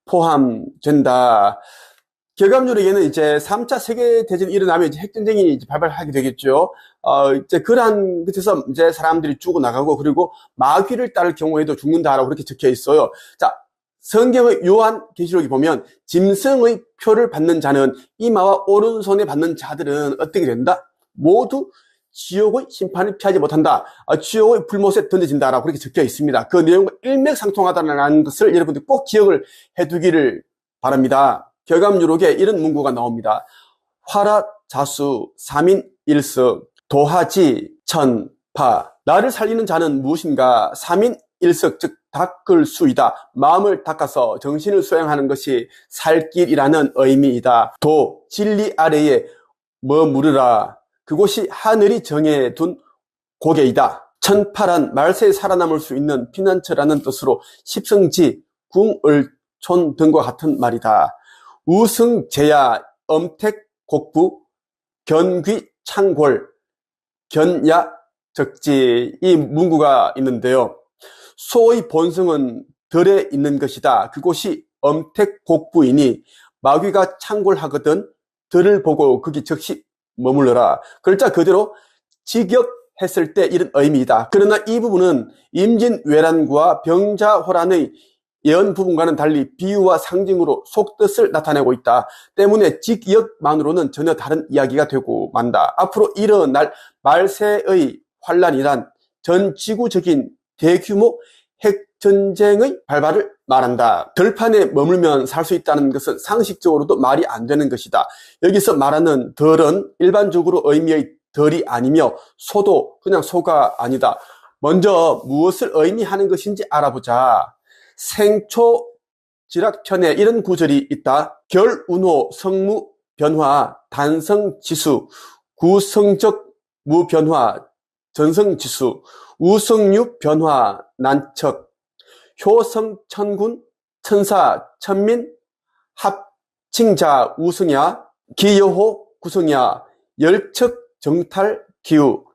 포함된다. 결과적으로는 이제 3차 세계대전이 일어나면 이제 핵전쟁이 이제 발발하게 되겠죠. 이제 그러한 것에서 이제 사람들이 죽어나가고 그리고 마귀를 따를 경우에도 죽는다라고 그렇게 적혀 있어요. 자, 성경의 요한계시록에 보면 짐승의 표를 받는 자는 이마와 오른손에 받는 자들은 어떻게 된다? 모두 지옥의 심판을 피하지 못한다. 지옥의 불못에 던져진다라고 그렇게 적혀 있습니다. 그 내용과 일맥상통하다는 것을 여러분들 꼭 기억을 해두기를 바랍니다. 결과유록에 이런 문구가 나옵니다. 화라자수, 삼인일석, 도하지, 천파. 나를 살리는 자는 무엇인가? 삼인일석, 즉 닦을 수이다. 마음을 닦아서 정신을 수양하는 것이 살 길이라는 의미이다. 도, 진리 아래에 머무르라. 그곳이 하늘이 정해둔 고개이다. 천파란 말세에 살아남을 수 있는 피난처라는 뜻으로 십성지, 궁을촌 등과 같은 말이다. 우승제야, 엄택곡부, 견귀창골, 견야적지 이 문구가 있는데요. 소의 본성은 덜에 있는 것이다. 그곳이 엄택곡부이니 마귀가 창골하거든 덜을 보고 거기 즉시 머물러라. 글자 그대로 직역했을 때 이런 의미이다. 그러나 이 부분은 임진왜란과 병자호란의 예언 부분과는 달리 비유와 상징으로 속뜻을 나타내고 있다. 때문에 직역만으로는 전혀 다른 이야기가 되고 만다. 앞으로 일어날 말세의 환란이란 전 지구적인 대규모 핵전쟁의 발발을 말한다. 들판에 머물면 살 수 있다는 것은 상식적으로도 말이 안 되는 것이다. 여기서 말하는 덜은 일반적으로 의미의 덜이 아니며 소도 그냥 소가 아니다. 먼저 무엇을 의미하는 것인지 알아보자. 생초지락편에 이런 구절이 있다. 결운호 성무 변화 단성지수 구성적 무변화 전성지수 우성유 변화 난척 효성천군 천사 천민 합칭자 우승야 기여호 구성야 열척 정탈 기우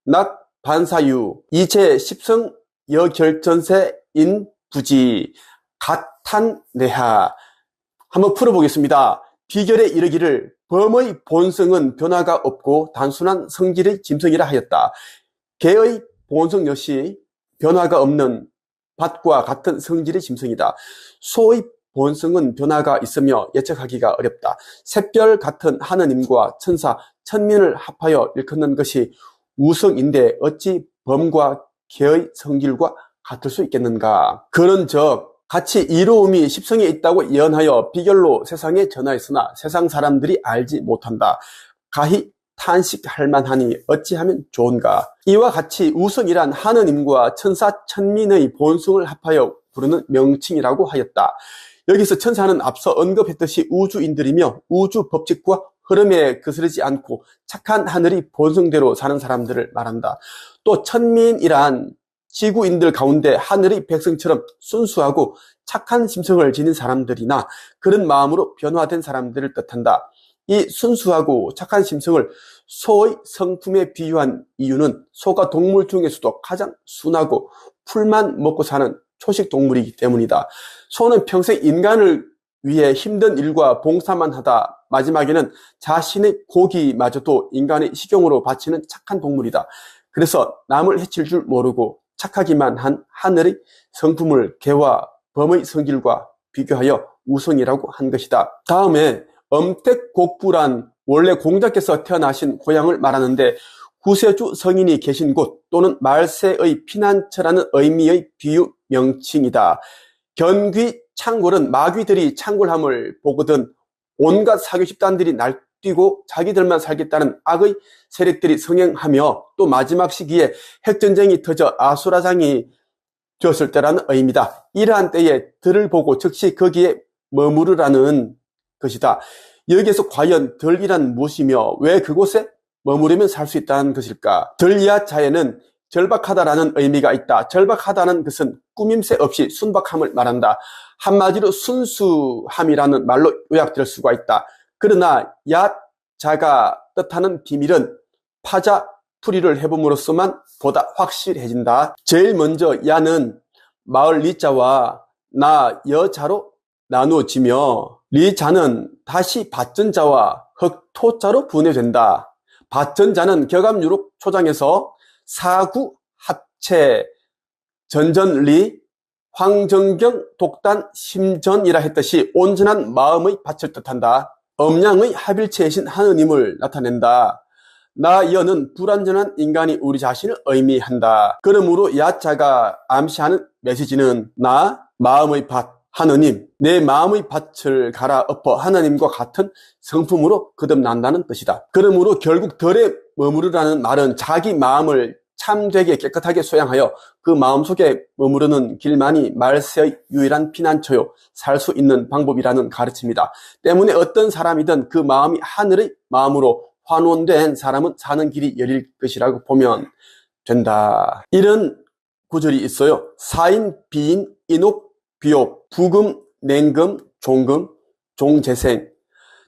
낙 반사유 이체 십성 여결전세 인부지 가탄내하. 한번 풀어보겠습니다. 비결에 이르기를 범의 본성은 변화가 없고 단순한 성질의 짐승이라 하였다. 개의 본성 역시 변화가 없는 밭과 같은 성질의 짐승이다. 소의 본성은 변화가 있으며 예측하기가 어렵다. 샛별 같은 하느님과 천사, 천민을 합하여 일컫는 것이 우성인데 어찌 범과 개의 성질과 같을 수 있겠는가? 그런즉 같이 이로움이 십성에 있다고 예언하여 비결로 세상에 전하였으나 세상 사람들이 알지 못한다. 가히 탄식할 만하니 어찌하면 좋은가? 이와 같이 우성이란 하느님과 천사 천민의 본성을 합하여 부르는 명칭이라고 하였다. 여기서 천사는 앞서 언급했듯이 우주인들이며 우주 법칙과 흐름에 거스르지 않고 착한 하늘이 본성대로 사는 사람들을 말한다. 또 천민이란 지구인들 가운데 하늘의 백성처럼 순수하고 착한 심성을 지닌 사람들이나 그런 마음으로 변화된 사람들을 뜻한다. 이 순수하고 착한 심성을 소의 성품에 비유한 이유는 소가 동물 중에서도 가장 순하고 풀만 먹고 사는 초식 동물이기 때문이다. 소는 평생 인간을 위해 힘든 일과 봉사만 하다 마지막에는 자신의 고기마저도 인간의 식용으로 바치는 착한 동물이다. 그래서 남을 해칠 줄 모르고 착하기만 한 하늘의 성품을 개와 범의 성질과 비교하여 우성이라고 한 것이다. 다음에 엄택곡부란 원래 공자께서 태어나신 고향을 말하는데 구세주 성인이 계신 곳 또는 말세의 피난처라는 의미의 비유 명칭이다. 견귀 창궐은 마귀들이 창궐함을 보거든 온갖 사교 집단들이 날뛰고 자기들만 살겠다는 악의 세력들이 성행하며 또 마지막 시기에 핵전쟁이 터져 아수라장이 되었을 때라는 의미다. 이러한 때에 들을 보고 즉시 거기에 머무르라는 것이다. 여기에서 과연 들이란 무엇이며 왜 그곳에 머무르면 살 수 있다는 것일까? 들야자에는 절박하다라는 의미가 있다. 절박하다는 것은 꾸밈새 없이 순박함을 말한다. 한마디로 순수함이라는 말로 요약될 수가 있다. 그러나 야자가 뜻하는 비밀은 파자 풀이를 해봄으로써만 보다 확실해진다. 제일 먼저 야는 마을 리자와 나 여자로 나누어지며 리자는 다시 밭전자와 흑토자로 분해된다. 밭전자는 격암유록 초장에서 사구 합체 전전리 황정경 독단 심전이라 했듯이 온전한 마음의 밭을 뜻한다. 음양의 합일체이신 하느님을 나타낸다. 나 여는 불완전한 인간이 우리 자신을 의미한다. 그러므로 야자가 암시하는 메시지는 나 마음의 밭 하느님, 내 마음의 밭을 갈아엎어 하나님과 같은 성품으로 거듭난다는 뜻이다. 그러므로 결국 덜에 머무르라는 말은 자기 마음을 참되게 깨끗하게 소양하여 그 마음속에 머무르는 길만이 말세의 유일한 피난처요 살 수 있는 방법이라는 가르침이다. 때문에 어떤 사람이든 그 마음이 하늘의 마음으로 환원된 사람은 사는 길이 열릴 것이라고 보면 된다. 이런 구절이 있어요. 사인, 비인, 인옥, 비옥, 부금, 냉금, 종금, 종재생.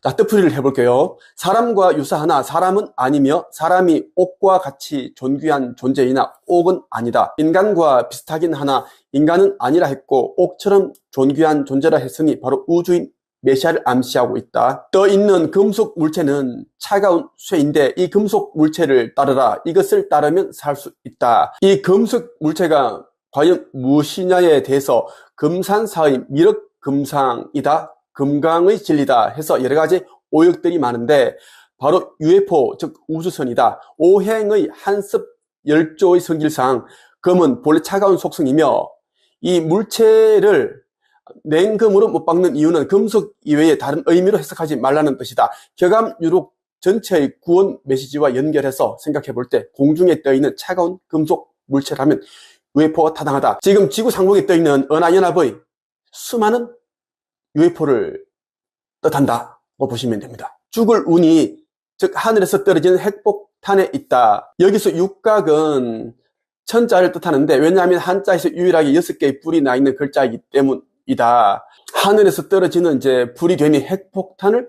자, 뜻풀이를 해볼게요. 사람과 유사하나 사람은 아니며 사람이 옥과 같이 존귀한 존재이나 옥은 아니다. 인간과 비슷하긴 하나 인간은 아니라 했고 옥처럼 존귀한 존재라 했으니 바로 우주인 메시아를 암시하고 있다. 떠 있는 금속 물체는 차가운 쇠인데 이 금속 물체를 따르라. 이것을 따르면 살 수 있다. 이 금속 물체가 과연 무엇이냐에 대해서 금산사의 미륵금상이다, 금강의 진리다 해서 여러 가지 오역들이 많은데 바로 UFO, 즉 우주선이다. 오행의 한습 열조의 성질상 금은 본래 차가운 속성이며 이 물체를 냉금으로 못 박는 이유는 금속 이외에 다른 의미로 해석하지 말라는 뜻이다. 격암유록 전체의 구원 메시지와 연결해서 생각해 볼 때 공중에 떠있는 차가운 금속 물체라면 UFO가 타당하다. 지금 지구 상공에 떠있는 은하연합의 수많은 UFO를 뜻한다고 보시면 됩니다. 죽을 운이 즉 하늘에서 떨어지는 핵폭탄에 있다. 여기서 육각은 천자를 뜻하는데 왜냐하면 한자에서 유일하게 6개의 불이 나 있는 글자이기 때문이다. 하늘에서 떨어지는 이제 불이 되니 핵폭탄을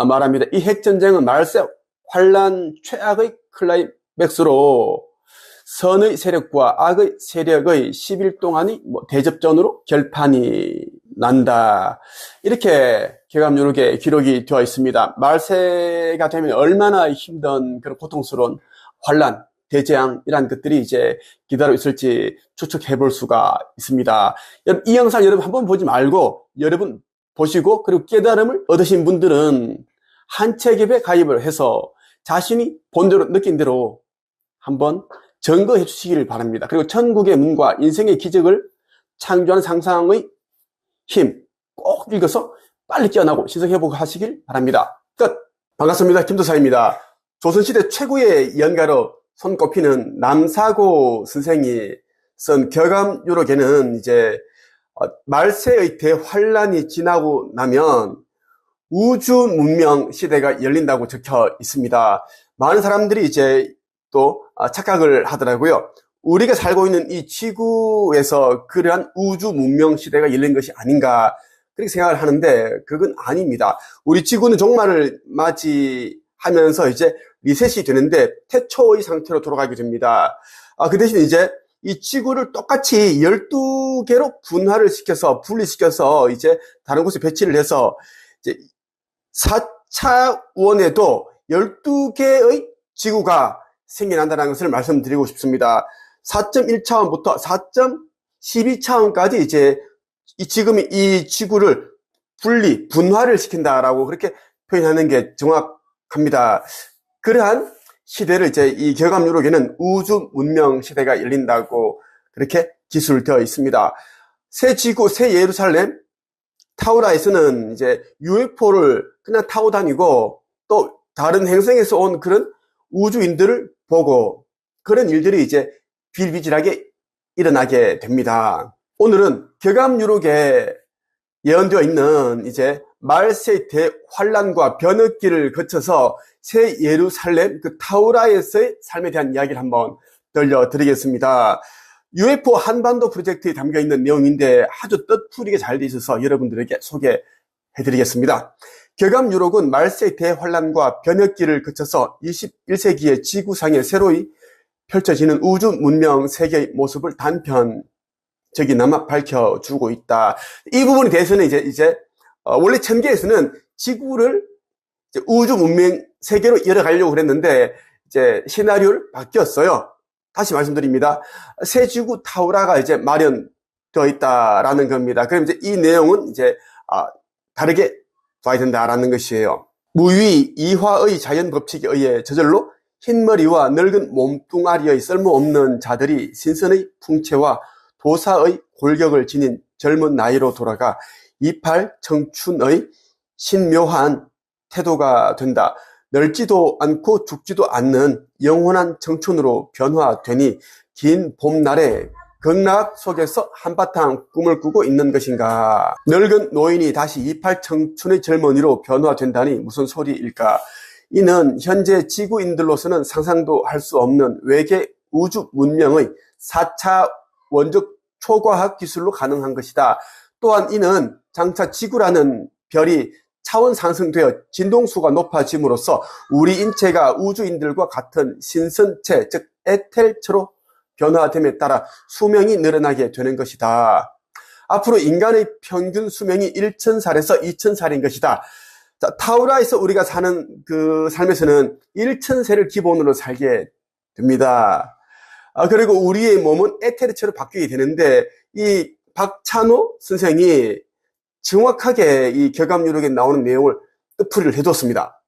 말합니다. 이 핵전쟁은 말세 환란 최악의 클라이맥스로 선의 세력과 악의 세력의 10일 동안이 대접전으로 결판이 난다. 이렇게 격암유록에 기록이 되어 있습니다. 말세가 되면 얼마나 힘든 그런 고통스러운 환란, 대재앙이란 것들이 이제 기다리고 있을지 추측해 볼 수가 있습니다. 이 영상 여러분 한번 보지 말고 여러분 보시고 그리고 깨달음을 얻으신 분들은 한 책에 가입을 해서 자신이 본대로 느낀 대로 한번 증거해 주시기를 바랍니다. 그리고 천국의 문과 인생의 기적을 창조하는 상상의 힘 꼭 읽어서 빨리 깨어나고 신성회복 하시길 바랍니다. 끝! 반갑습니다. 김도사입니다. 조선시대 최고의 연가로 손꼽히는 남사고 선생이 쓴 격암유록에는 이제 말세의 대환란이 지나고 나면 우주 문명 시대가 열린다고 적혀 있습니다. 많은 사람들이 이제 또 착각을 하더라고요. 우리가 살고 있는 이 지구에서 그러한 우주 문명 시대가 열린 것이 아닌가 그렇게 생각을 하는데 그건 아닙니다. 우리 지구는 종말을 맞이하면서 이제 리셋이 되는데 태초의 상태로 돌아가게 됩니다. 그 대신 이제 이 지구를 똑같이 12개로 분리시켜서 이제 다른 곳에 배치를 해서 이제 4차원에도 12개의 지구가 생겨난다는 것을 말씀드리고 싶습니다. 4.1차원부터 4.12차원까지 이제 지금 이 지구를 분화를 시킨다라고 그렇게 표현하는 게 정확합니다. 그러한 시대를 이제 이 격암 유록에는 우주 문명 시대가 열린다고 그렇게 기술되어 있습니다. 새 지구, 새 예루살렘, 타우라에서는 이제 UFO를 그냥 타고 다니고 또 다른 행성에서 온 그런 우주인들을 보고 그런 일들이 이제 비일비재하게 일어나게 됩니다. 오늘은 격암 유록에 예언되어 있는 이제 말세 대환란과 변혁기를 거쳐서 새 예루살렘 그 타우라에서의 삶에 대한 이야기를 한번 들려드리겠습니다. UFO 한반도 프로젝트에 담겨있는 내용인데 아주 뜻풀이게 잘 돼 있어서 여러분들에게 소개해드리겠습니다. 격암 유록은 말세 대환란과 변혁기를 거쳐서 21세기의 지구상에 새로이 펼쳐지는 우주 문명 세계의 모습을 단편적이나마 밝혀주고 있다. 이 부분에 대해서는 이제 원래 천계에서는 지구를 이제 우주 문명 세계로 이어가려고 그랬는데 이제 시나리오를 바뀌었어요. 다시 말씀드립니다. 새 지구 타우라가 이제 마련되어 있다라는 겁니다. 그럼 이제 이 내용은 이제 다르게 봐야 된다라는 것이에요. 무위 이화의 자연 법칙에 의해 저절로 흰머리와 늙은 몸뚱아리의 쓸모없는 자들이 신선의 풍채와 도사의 골격을 지닌 젊은 나이로 돌아가 이팔 청춘의 신묘한 태도가 된다. 늙지도 않고 죽지도 않는 영원한 청춘으로 변화되니 긴 봄날에 극락 속에서 한바탕 꿈을 꾸고 있는 것인가. 늙은 노인이 다시 이팔 청춘의 젊은이로 변화된다니 무슨 소리일까. 이는 현재 지구인들로서는 상상도 할 수 없는 외계 우주 문명의 4차 원적 초과학 기술로 가능한 것이다. 또한 이는 장차 지구라는 별이 차원 상승되어 진동수가 높아짐으로써 우리 인체가 우주인들과 같은 신선체, 즉 에텔체로 변화됨에 따라 수명이 늘어나게 되는 것이다. 앞으로 인간의 평균 수명이 1000살에서 2000살인 것이다. 자, 타우라에서 우리가 사는 그 삶에서는 1000세를 기본으로 살게 됩니다. 그리고 우리의 몸은 에테르체로 바뀌게 되는데 이 박찬호 선생이 정확하게 이 격암 유록에 나오는 내용을 뜻풀이를 해줬습니다.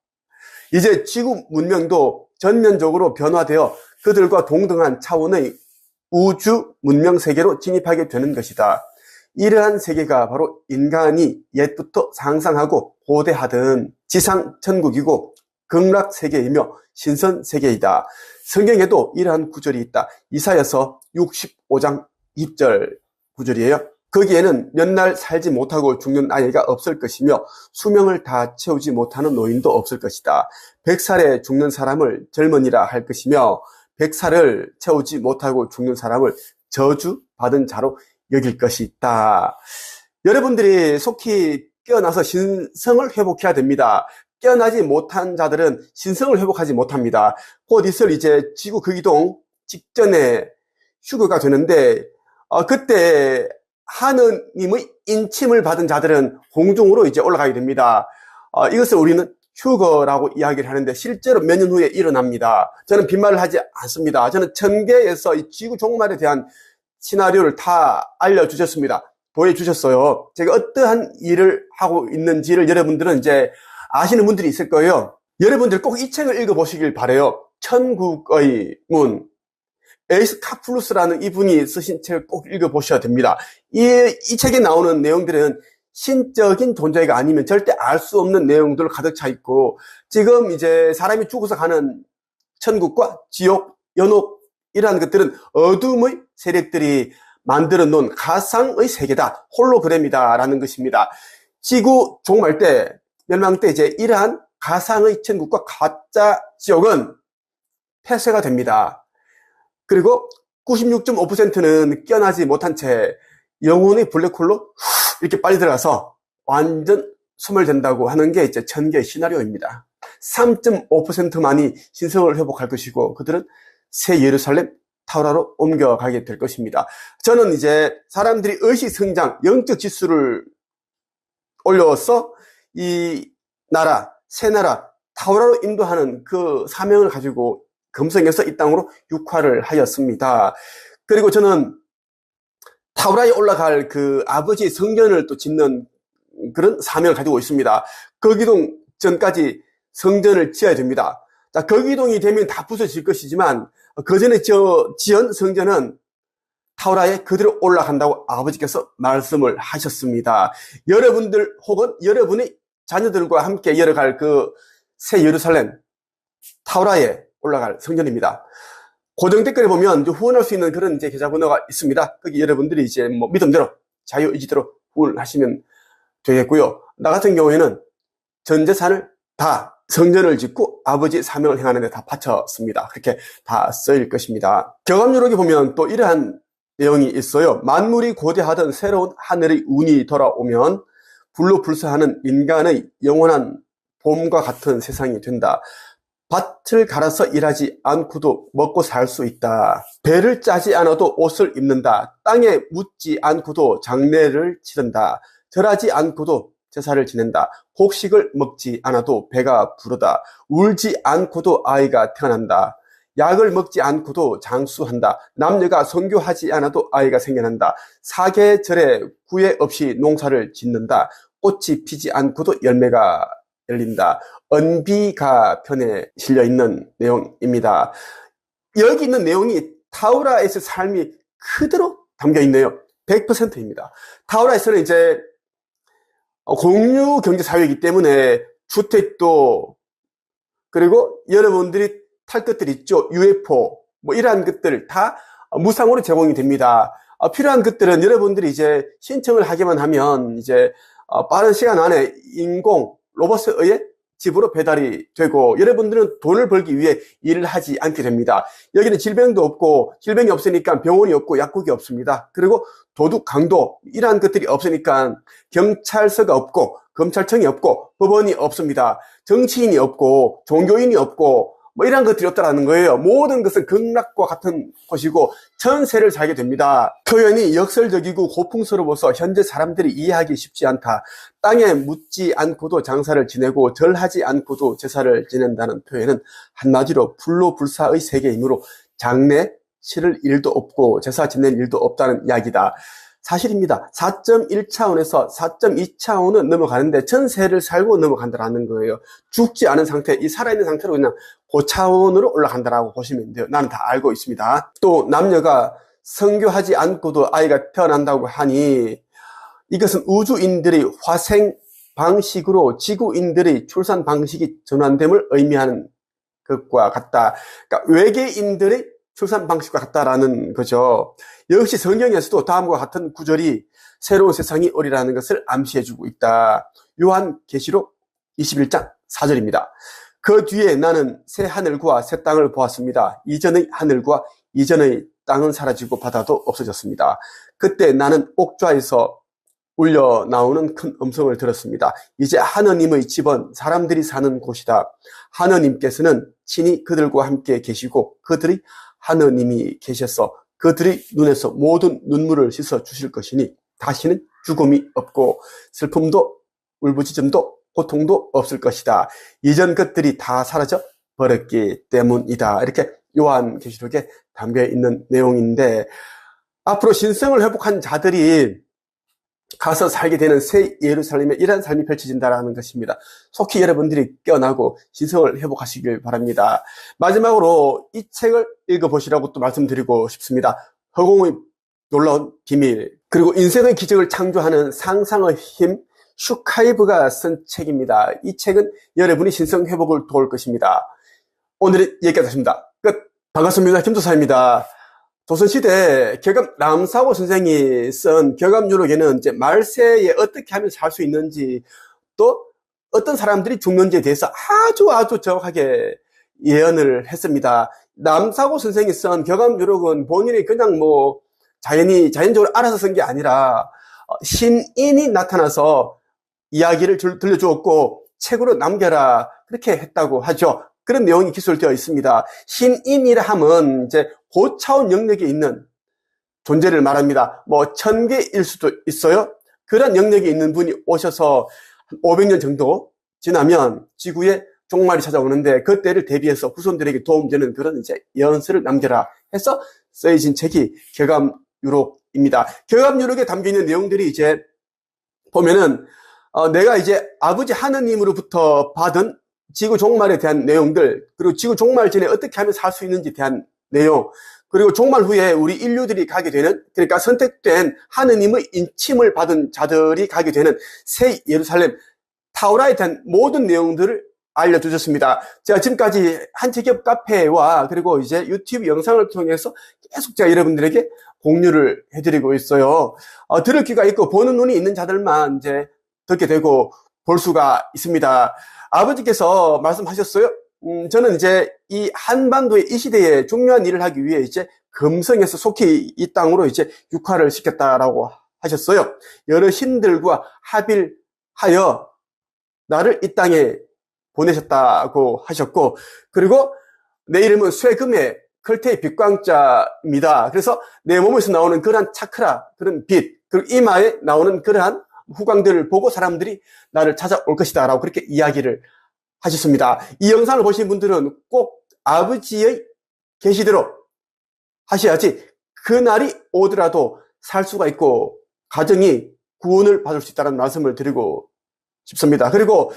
이제 지구 문명도 전면적으로 변화되어 그들과 동등한 차원의 우주 문명 세계로 진입하게 되는 것이다. 이러한 세계가 바로 인간이 옛부터 상상하고 고대하던 지상 천국이고 극락 세계이며 신선 세계이다. 성경에도 이러한 구절이 있다. 이사야서 65장 2절 구절이에요. 거기에는 몇 날 살지 못하고 죽는 아이가 없을 것이며 수명을 다 채우지 못하는 노인도 없을 것이다. 100살에 죽는 사람을 젊은이라 할 것이며 100살을 채우지 못하고 죽는 사람을 저주받은 자로 여길 것이 있다. 여러분들이 속히 깨어나서 신성을 회복해야 됩니다. 깨어나지 못한 자들은 신성을 회복하지 못합니다. 곧 있을 이제 지구 극이동 직전에 휴거가 되는데 그때 하느님의 인침을 받은 자들은 공중으로 이제 올라가게 됩니다. 이것을 우리는 휴거라고 이야기를 하는데 실제로 몇 년 후에 일어납니다. 저는 빈말을 하지 않습니다. 저는 천계에서 이 지구 종말에 대한 시나리오를 다 알려주셨습니다. 보여주셨어요. 제가 어떠한 일을 하고 있는지를 여러분들은 이제 아시는 분들이 있을 거예요. 여러분들 꼭 이 책을 읽어보시길 바라요. 천국의 문. 에이스 카플루스라는 이분이 쓰신 책을 꼭 읽어보셔야 됩니다. 이 책에 나오는 내용들은 신적인 존재가 아니면 절대 알 수 없는 내용들로 가득 차 있고, 지금 이제 사람이 죽어서 가는 천국과 지옥, 연옥, 이러한 것들은 어둠의 세력들이 만들어 놓은 가상의 세계다. 홀로그램이다. 라는 것입니다. 지구 종말 때, 멸망 때 이제 이러한 가상의 천국과 가짜 지옥은 폐쇄가 됩니다. 그리고 96.5%는 깨어나지 못한 채 영혼의 블랙홀로 이렇게 빨리 들어가서 완전 소멸된다고 하는 게 이제 천개의 시나리오입니다. 3.5%만이 신성을 회복할 것이고 그들은 새 예루살렘 타우라로 옮겨가게 될 것입니다. 저는 이제 사람들이 의식 성장, 영적 지수를 올려서 이 나라, 새 나라 타우라로 인도하는 그 사명을 가지고 금성에서 이 땅으로 육화를 하였습니다. 그리고 저는 타우라에 올라갈 그 아버지의 성전을 또 짓는 그런 사명을 가지고 있습니다. 거기동 전까지 성전을 지어야 됩니다. 자, 거기동이 되면 다 부서질 것이지만 그 전에 지은 성전은 타우라에 그대로 올라간다고 아버지께서 말씀을 하셨습니다. 여러분들 혹은 여러분의 자녀들과 함께 열어갈 그 새 예루살렘 타우라에 올라갈 성전입니다. 고정 댓글에 보면 후원할 수 있는 그런 이제 계좌번호가 있습니다. 거기 여러분들이 이제 뭐 믿음대로 자유의지대로 후원하시면 되겠고요. 나 같은 경우에는 전 재산을 다 성전을 짓고 아버지 사명을 행하는 데 다 바쳤습니다. 그렇게 다 쓰일 것입니다. 경암유록에 보면 또 이러한 내용이 있어요. 만물이 고대하던 새로운 하늘의 운이 돌아오면 불로 불사하는 인간의 영원한 봄과 같은 세상이 된다. 밭을 갈아서 일하지 않고도 먹고 살 수 있다. 배를 짜지 않아도 옷을 입는다. 땅에 묻지 않고도 장례를 치른다. 절하지 않고도 제사를 지낸다. 곡식을 먹지 않아도 배가 부르다. 울지 않고도 아이가 태어난다. 약을 먹지 않고도 장수한다. 남녀가 성교하지 않아도 아이가 생겨난다. 사계절에 구애 없이 농사를 짓는다. 꽃이 피지 않고도 열매가 열린다. 언비가 편에 실려있는 내용입니다. 여기 있는 내용이 타우라에서 삶이 그대로 담겨있네요. 100%입니다. 타우라에서는 이제 공유 경제 사회이기 때문에 주택도 그리고 여러분들이 탈 것들 있죠. UFO 뭐 이러한 것들 다 무상으로 제공이 됩니다. 필요한 것들은 여러분들이 이제 신청을 하기만 하면 이제 빠른 시간 안에 인공 로봇에 의해 집으로 배달이 되고 여러분들은 돈을 벌기 위해 일을 하지 않게 됩니다. 여기는 질병도 없고 질병이 없으니까 병원이 없고 약국이 없습니다. 그리고 도둑, 강도 이러한 것들이 없으니까 경찰서가 없고 검찰청이 없고 법원이 없습니다. 정치인이 없고 종교인이 없고 뭐 이런 것들이 없다라는 거예요. 모든 것은 극락과 같은 곳이고 천세를 살게 됩니다. 표현이 역설적이고 고풍스러워서 현재 사람들이 이해하기 쉽지 않다. 땅에 묻지 않고도 장사를 지내고 절하지 않고도 제사를 지낸다는 표현은 한마디로 불로 불사의 세계이므로 장례 치를 일도 없고 제사 지낼 일도 없다는 이야기다. 사실입니다. 4.1차원에서 4.2차원은 넘어가는데 천세를 살고 넘어간다는 거예요. 죽지 않은 상태, 이 살아있는 상태로 그냥 고차원으로 올라간다라고 보시면 돼요. 나는 다 알고 있습니다. 또 남녀가 성교하지 않고도 아이가 태어난다고 하니 이것은 우주인들의 화생 방식으로 지구인들의 출산 방식이 전환됨을 의미하는 것과 같다. 그러니까 외계인들의 출산 방식과 같다라는 거죠. 역시 성경에서도 다음과 같은 구절이 새로운 세상이 오리라는 것을 암시해주고 있다. 요한계시록 21장 4절입니다. 그 뒤에 나는 새 하늘과 새 땅을 보았습니다. 이전의 하늘과 이전의 땅은 사라지고 바다도 없어졌습니다. 그때 나는 옥좌에서 울려 나오는 큰 음성을 들었습니다. 이제 하느님의 집은 사람들이 사는 곳이다. 하느님께서는 친히 그들과 함께 계시고 그들이 하느님이 계셔서 그들의 눈에서 모든 눈물을 씻어 주실 것이니 다시는 죽음이 없고 슬픔도 울부짖음도 고통도 없을 것이다. 이전 것들이 다 사라져 버렸기 때문이다. 이렇게 요한계시록에 담겨 있는 내용인데 앞으로 신성을 회복한 자들이 가서 살게 되는 새 예루살렘에 이러한 삶이 펼쳐진다는 것입니다. 속히 여러분들이 깨어나고 신성을 회복하시길 바랍니다. 마지막으로 이 책을 읽어보시라고 또 말씀드리고 싶습니다. 허공의 놀라운 비밀, 그리고 인생의 기적을 창조하는 상상의 힘, 슈카이브가 쓴 책입니다. 이 책은 여러분이 신성 회복을 도울 것입니다. 오늘은 여기까지 하겠습니다. 끝. 반갑습니다. 김도사입니다. 조선시대 격암 남사고 선생이 쓴 격암유록에는 이제 말세에 어떻게 하면 살 수 있는지, 또 어떤 사람들이 죽는지에 대해서 아주 정확하게 예언을 했습니다. 남사고 선생이 쓴 격암유록은 본인이 그냥 뭐 자연적으로 알아서 쓴 게 아니라 신인이 나타나서 이야기를 들려주었고 책으로 남겨라 그렇게 했다고 하죠. 그런 내용이 기술되어 있습니다. 신인이라 하면 이제 고차원 영역에 있는 존재를 말합니다. 뭐 1000개일 수도 있어요. 그런 영역에 있는 분이 오셔서 500년 정도 지나면 지구에 종말이 찾아오는데 그때를 대비해서 후손들에게 도움되는 그런 이제 예언서를 남겨라 해서 쓰여진 책이 격암유록입니다. 격암유록에 담겨있는 내용들이 이제 보면은 내가 이제 아버지 하느님으로부터 받은 지구 종말에 대한 내용들, 그리고 지구 종말 전에 어떻게 하면 살 수 있는지에 대한 내용, 그리고 종말 후에 우리 인류들이 가게 되는, 그러니까 선택된 하느님의 인침을 받은 자들이 가게 되는 새 예루살렘, 타우라에 대한 모든 내용들을 알려주셨습니다. 제가 지금까지 한치기업 카페와 그리고 이제 유튜브 영상을 통해서 계속 제가 여러분들에게 공유를 해드리고 있어요. 들을 귀가 있고 보는 눈이 있는 자들만 이제 듣게 되고 볼 수가 있습니다. 아버지께서 말씀하셨어요. 저는 이제 이 한반도의 이 시대에 중요한 일을 하기 위해 이제 금성에서 속히 이 땅으로 이제 육화를 시켰다라고 하셨어요. 여러 신들과 합일하여 나를 이 땅에 보내셨다고 하셨고, 그리고 내 이름은 쇠금의 클테의 빛광자입니다. 그래서 내 몸에서 나오는 그러한 차크라, 그런 빛, 그리고 이마에 나오는 그러한 후광들을 보고 사람들이 나를 찾아올 것이다 라고 그렇게 이야기를 하셨습니다. 이 영상을 보신 분들은 꼭 아버지의 계시대로 하셔야지 그날이 오더라도 살 수가 있고 가정이 구원을 받을 수 있다는 말씀을 드리고 싶습니다. 그리고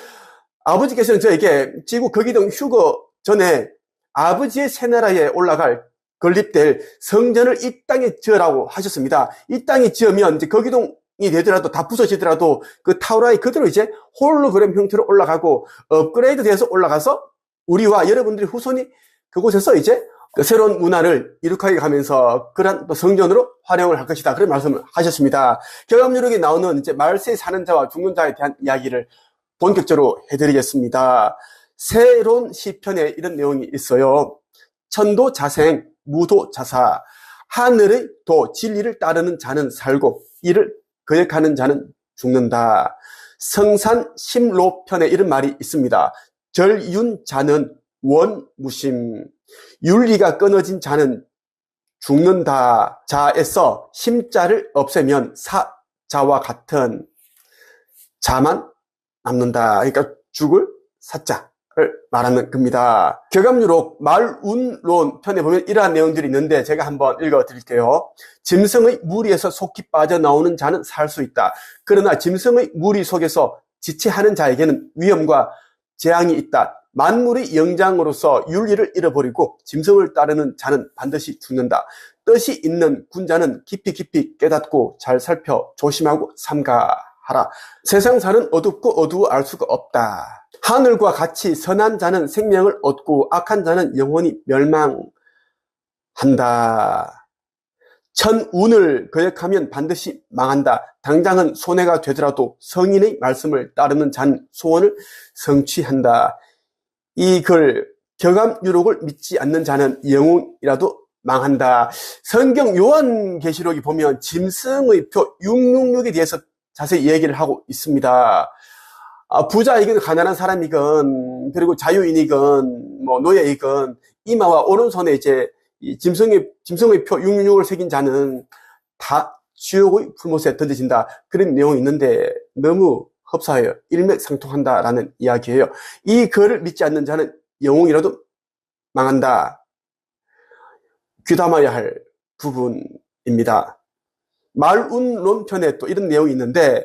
아버지께서는 저에게 지구 거기동 휴거 전에 아버지의 새나라에 올라갈 건립될 성전을 이 땅에 지으라고 하셨습니다. 이 땅에 지으면 이제 거기동이 되더라도 다 부서지더라도 그 타우라에 그대로 이제 홀로그램 형태로 올라가고 업그레이드 돼서 올라가서 우리와 여러분들의 후손이 그곳에서 이제 그 새로운 문화를 이룩하게 가면서 그런 또 성전으로 활용을 할 것이다. 그런 말씀을 하셨습니다. 격암유록에 나오는 이제 말세에 사는 자와 죽는 자에 대한 이야기를 본격적으로 해드리겠습니다. 새로운 시편에 이런 내용이 있어요. 천도 자생, 무도 자사. 하늘의 도, 진리를 따르는 자는 살고 이를 거역하는 자는 죽는다. 성산 심로편에 이런 말이 있습니다. 절윤자는 원무심. 윤리가 끊어진 자는 죽는다. 자에서 심자를 없애면 사자와 같은 자만 남는다. 그러니까 죽을 사자를 말하는 겁니다. 격암유록 말운론 편에 보면 이러한 내용들이 있는데 제가 한번 읽어드릴게요. 짐승의 무리에서 속히 빠져나오는 자는 살 수 있다. 그러나 짐승의 무리 속에서 지체하는 자에게는 위험과 재앙이 있다. 만물의 영장으로서 윤리를 잃어버리고 짐승을 따르는 자는 반드시 죽는다. 뜻이 있는 군자는 깊이 깨닫고 잘 살펴 조심하고 삼가하라. 세상사는 어둡고 어두워 알 수가 없다. 하늘과 같이 선한 자는 생명을 얻고 악한 자는 영원히 멸망한다. 천운을 거역하면 반드시 망한다. 당장은 손해가 되더라도 성인의 말씀을 따르는 자는 소원을 성취한다. 이 글 격암유록을 믿지 않는 자는 영웅이라도 망한다. 성경 요한계시록이 보면 짐승의 표 666에 대해서 자세히 얘기를 하고 있습니다. 부자이건 가난한 사람이건 그리고 자유인이건 뭐 노예이건 이마와 오른손에 이제 이 짐승의 표 666을 새긴 자는 다 지옥의 불못에 던져진다. 그런 내용이 있는데 너무 흡사해요. 일맥상통한다라는 이야기예요. 이 글을 믿지 않는 자는 영웅이라도 망한다. 귀담아야 할 부분입니다. 말운론 편에 또 이런 내용이 있는데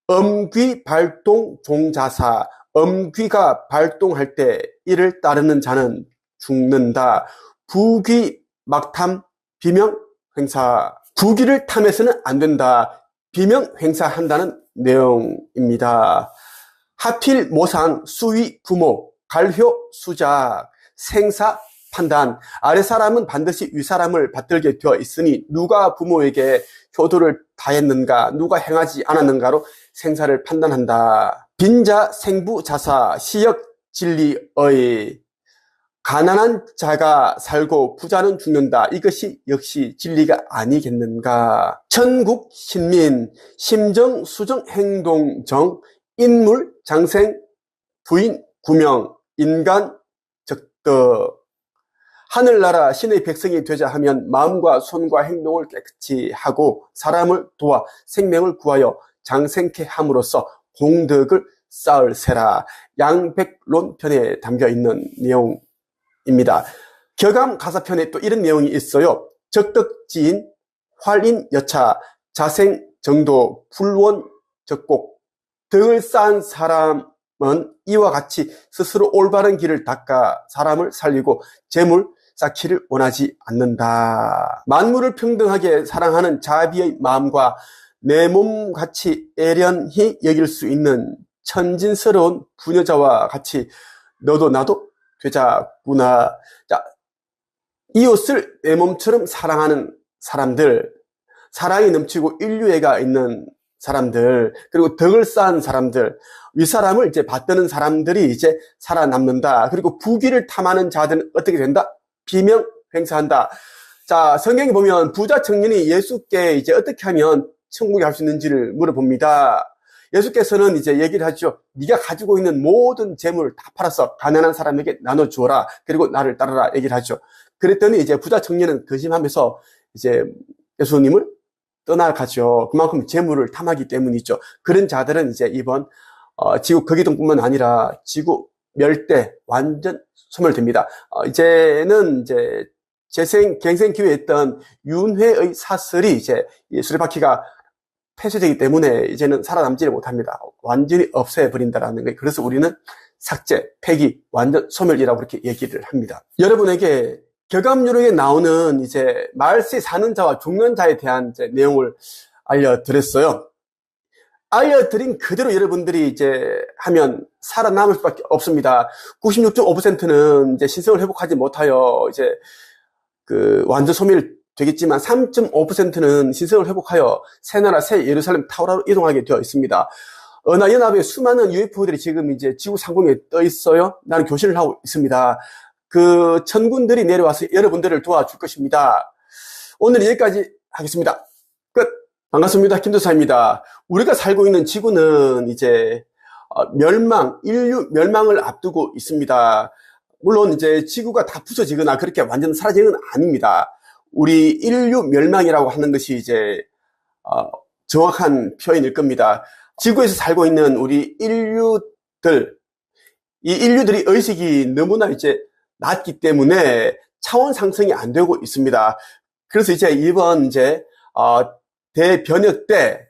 엄귀 발동 종자사. 엄귀가 발동할 때 이를 따르는 자는 죽는다. 부귀 막탐 비명 횡사. 부귀를 탐해서는 안 된다. 비명 횡사한다는 내용입니다. 하필 모상, 수위, 부모, 갈효, 수작, 생사, 판단, 아래 사람은 반드시 위 사람을 받들게 되어 있으니 누가 부모에게 효도를 다했는가, 누가 행하지 않았는가로 생사를 판단한다. 빈자 생부자사 시역 진리의 가난한 자가 살고 부자는 죽는다. 이것이 역시 진리가 아니겠는가. 천국 신민 심정 수정 행동정 인물 장생 부인 구명 인간 적덕. 하늘나라 신의 백성이 되자 하면 마음과 손과 행동을 깨끗이 하고 사람을 도와 생명을 구하여 장생케 함으로써 공덕을 쌓을세라. 양백론편에 담겨있는 내용입니다. 격암 가사편에 또 이런 내용이 있어요. 적덕지인 활인여차 자생정도 불원적곡 덕을 쌓은 사람은 이와 같이 스스로 올바른 길을 닦아 사람을 살리고 재물 쌓기를 원하지 않는다. 만물을 평등하게 사랑하는 자비의 마음과 내 몸같이 애련히 여길 수 있는 천진스러운 부녀자와 같이 너도 나도 되자꾸나. 자, 이웃을 내 몸처럼 사랑하는 사람들, 사랑이 넘치고 인류애가 있는 사람들, 그리고 덕을 쌓은 사람들, 윗사람을 이제 받드는 사람들이 이제 살아남는다. 그리고 부귀를 탐하는 자들은 어떻게 된다? 비명 행사한다. 자, 성경에 보면 부자 청년이 예수께 이제 어떻게 하면 천국에 갈 수 있는지를 물어봅니다. 예수께서는 이제 얘기를 하죠. 네가 가지고 있는 모든 재물을 다 팔아서 가난한 사람에게 나눠주어라. 그리고 나를 따르라. 얘기를 하죠. 그랬더니 이제 부자 청년은 근심하면서 이제 예수님을 떠나가죠. 그만큼 재물을 탐하기 때문이죠. 그런 자들은 이제 이번 지구 거기동뿐만 아니라 지구 멸대 완전 소멸됩니다. 이제는 이제 갱생 기회에 있던 윤회의 사슬이 이제 수레바퀴가 폐쇄되기 때문에 이제는 살아남지를 못합니다. 완전히 없애버린다라는 거예요. 그래서 우리는 삭제, 폐기, 완전 소멸이라고 그렇게 얘기를 합니다. 여러분에게 격암유로에 나오는 이제 말세 사는 자와 죽는 자에 대한 이제 내용을 알려드렸어요. 알려드린 그대로 여러분들이 이제 하면 살아남을 수밖에 없습니다. 96.5%는 이제 신성을 회복하지 못하여 이제 완전 소멸 되겠지만 3.5%는 신성을 회복하여 새나라 새 예루살렘 타워로 이동하게 되어 있습니다. 은하연합의 수많은 UFO들이 지금 이제 지구 상공에 떠 있어요. 나는 교신을 하고 있습니다. 그 천군들이 내려와서 여러분들을 도와줄 것입니다. 오늘 여기까지 하겠습니다. 끝. 반갑습니다. 김도사입니다. 우리가 살고 있는 지구는 이제 인류 멸망을 앞두고 있습니다. 물론 이제 지구가 다 부서지거나 그렇게 완전 사라지는 건 아닙니다. 우리 인류 멸망이라고 하는 것이 이제 정확한 표현일 겁니다. 지구에서 살고 있는 우리 인류들, 이 인류들이 의식이 너무나 이제 낮기 때문에 차원 상승이 안 되고 있습니다. 그래서 이제 이번 이제 대변혁 때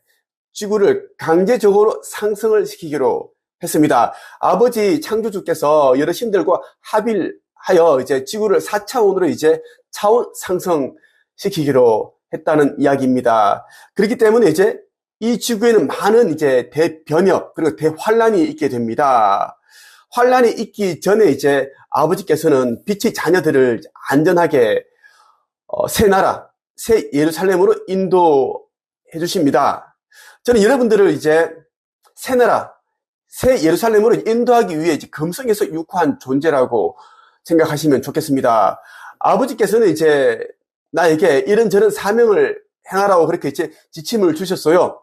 지구를 강제적으로 상승을 시키기로 했습니다. 아버지 창조주께서 여러 신들과 합의하여 이제 지구를 4차원으로 이제 차원 상승시키기로 했다는 이야기입니다. 그렇기 때문에 이제 이 지구에는 많은 이제 대변혁 그리고 대환란이 있게 됩니다. 환란이 있기 전에 이제 아버지께서는 빛의 자녀들을 안전하게 새 나라, 새 예루살렘으로 인도해 주십니다. 저는 여러분들을 이제 새 나라, 새 예루살렘으로 인도하기 위해 이제 금성에서 유코한 존재라고 생각하시면 좋겠습니다. 아버지께서는 이제 나에게 이런저런 사명을 행하라고 그렇게 이제 지침을 주셨어요.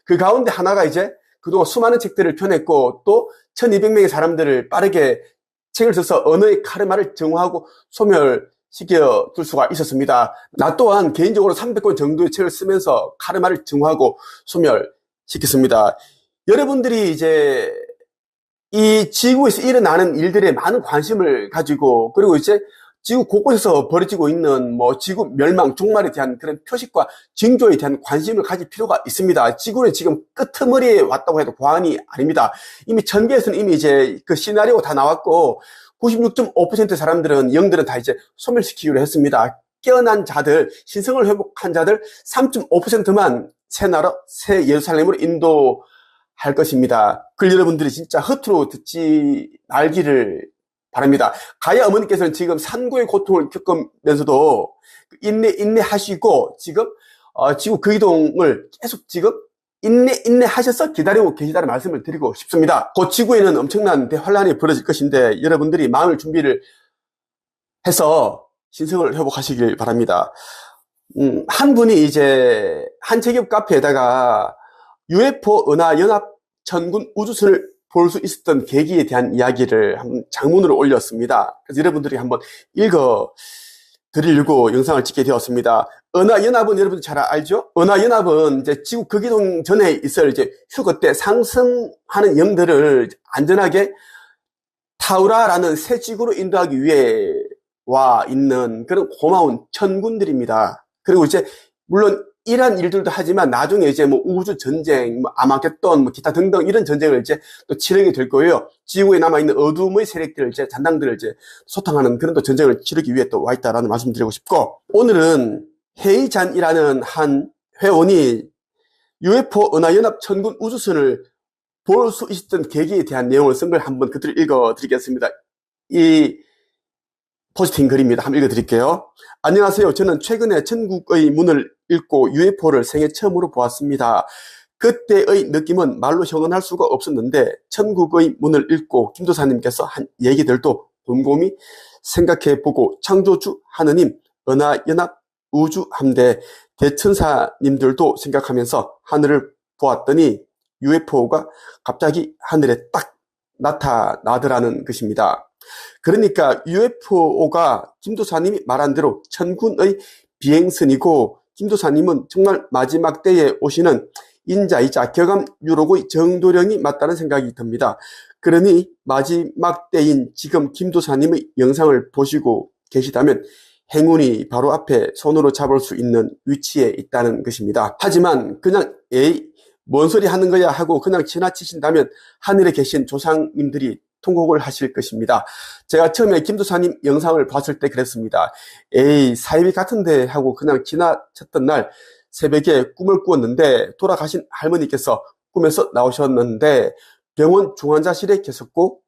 그 가운데 하나가 이제 그동안 수많은 책들을 펴냈고 또 1200명의 사람들을 빠르게 책을 써서 언어의 카르마를 정화하고 소멸시켜 둘 수가 있었습니다. 나 또한 개인적으로 300권 정도의 책을 쓰면서 카르마를 정화하고 소멸시켰습니다. 여러분들이 이제 이 지구에서 일어나는 일들에 많은 관심을 가지고 그리고 이제 지구 곳곳에서 벌어지고 있는 뭐 지구 멸망, 종말에 대한 그런 표식과 징조에 대한 관심을 가질 필요가 있습니다. 지구는 지금 끄트머리에 왔다고 해도 과언이 아닙니다. 이미 전개에서는 이미 이제 그 시나리오가 다 나왔고 96.5% 사람들은 영들은 다 이제 소멸시키기로 했습니다. 깨어난 자들, 신성을 회복한 자들 3.5%만 새 나라, 새 예루살렘으로 인도할 것입니다. 그걸 여러분들이 진짜 허투루 듣지 말기를 바랍니다. 가야 어머니께서는 지금 산고의 고통을 겪으면서도 인내하시고 지금 지구 거기동을 계속 지금 인내하셔서 기다리고 계시다는 말씀을 드리고 싶습니다. 곧 지구에는 엄청난 대환란이 벌어질 것인데 여러분들이 마음의 준비를 해서 신성을 회복하시길 바랍니다. 한 분이 이제 한 체육 카페에다가 UFO 은하연합 천군 우주선을 볼 수 있었던 계기에 대한 이야기를 한번 장문으로 올렸습니다. 그래서 여러분들이 한번 읽어 드리려고 영상을 찍게 되었습니다. 은하연합은 여러분들 잘 알죠? 은하연합은 이제 지구 극이동 전에 있을 이제 휴거 때 상승하는 영들을 안전하게 타우라라는 새 지구로 인도하기 위해 와 있는 그런 고마운 천군들입니다. 그리고 이제 물론 이러한 일들도 하지만 나중에 이제 뭐 우주 전쟁, 뭐 아마겟돈, 뭐 기타 등등 이런 전쟁을 이제 또 치르게 될 거예요. 지구에 남아있는 어둠의 세력들을 이제 잔당들을 이제 소탕하는 그런 또 전쟁을 치르기 위해 또 와 있다라는 말씀 드리고 싶고, 오늘은 헤이잔이라는 한 회원이 UFO 은하연합 천군 우주선을 볼 수 있었던 계기에 대한 내용을 쓴 걸 한번 그대로 읽어 드리겠습니다. 이 포스팅 글입니다. 한번 읽어드릴게요. 안녕하세요. 저는 최근에 천국의 문을 읽고 UFO를 생애 처음으로 보았습니다. 그때의 느낌은 말로 형언할 수가 없었는데 천국의 문을 읽고 김도사님께서 한 얘기들도 곰곰이 생각해보고 창조주 하느님, 은하연합 우주함대 대천사님들도 생각하면서 하늘을 보았더니 UFO가 갑자기 하늘에 딱 나타나더라는 것입니다. 그러니까 UFO가 김도사님이 말한 대로 천군의 비행선이고 김도사님은 정말 마지막 때에 오시는 인자이자 격암유록의 정도령이 맞다는 생각이 듭니다. 그러니 마지막 때인 지금 김도사님의 영상을 보시고 계시다면 행운이 바로 앞에 손으로 잡을 수 있는 위치에 있다는 것입니다. 하지만 그냥 뭔 소리 하는 거야 하고 그냥 지나치신다면 하늘에 계신 조상님들이 통곡을 하실 것입니다. 제가 처음에 김도사님 영상을 봤을 때 그랬습니다. 사이비 같은데 하고 그냥 지나쳤던 날 새벽에 꿈을 꾸었는데 돌아가신 할머니께서 꿈에서 나오셨는데 병원 중환자실에 계셨고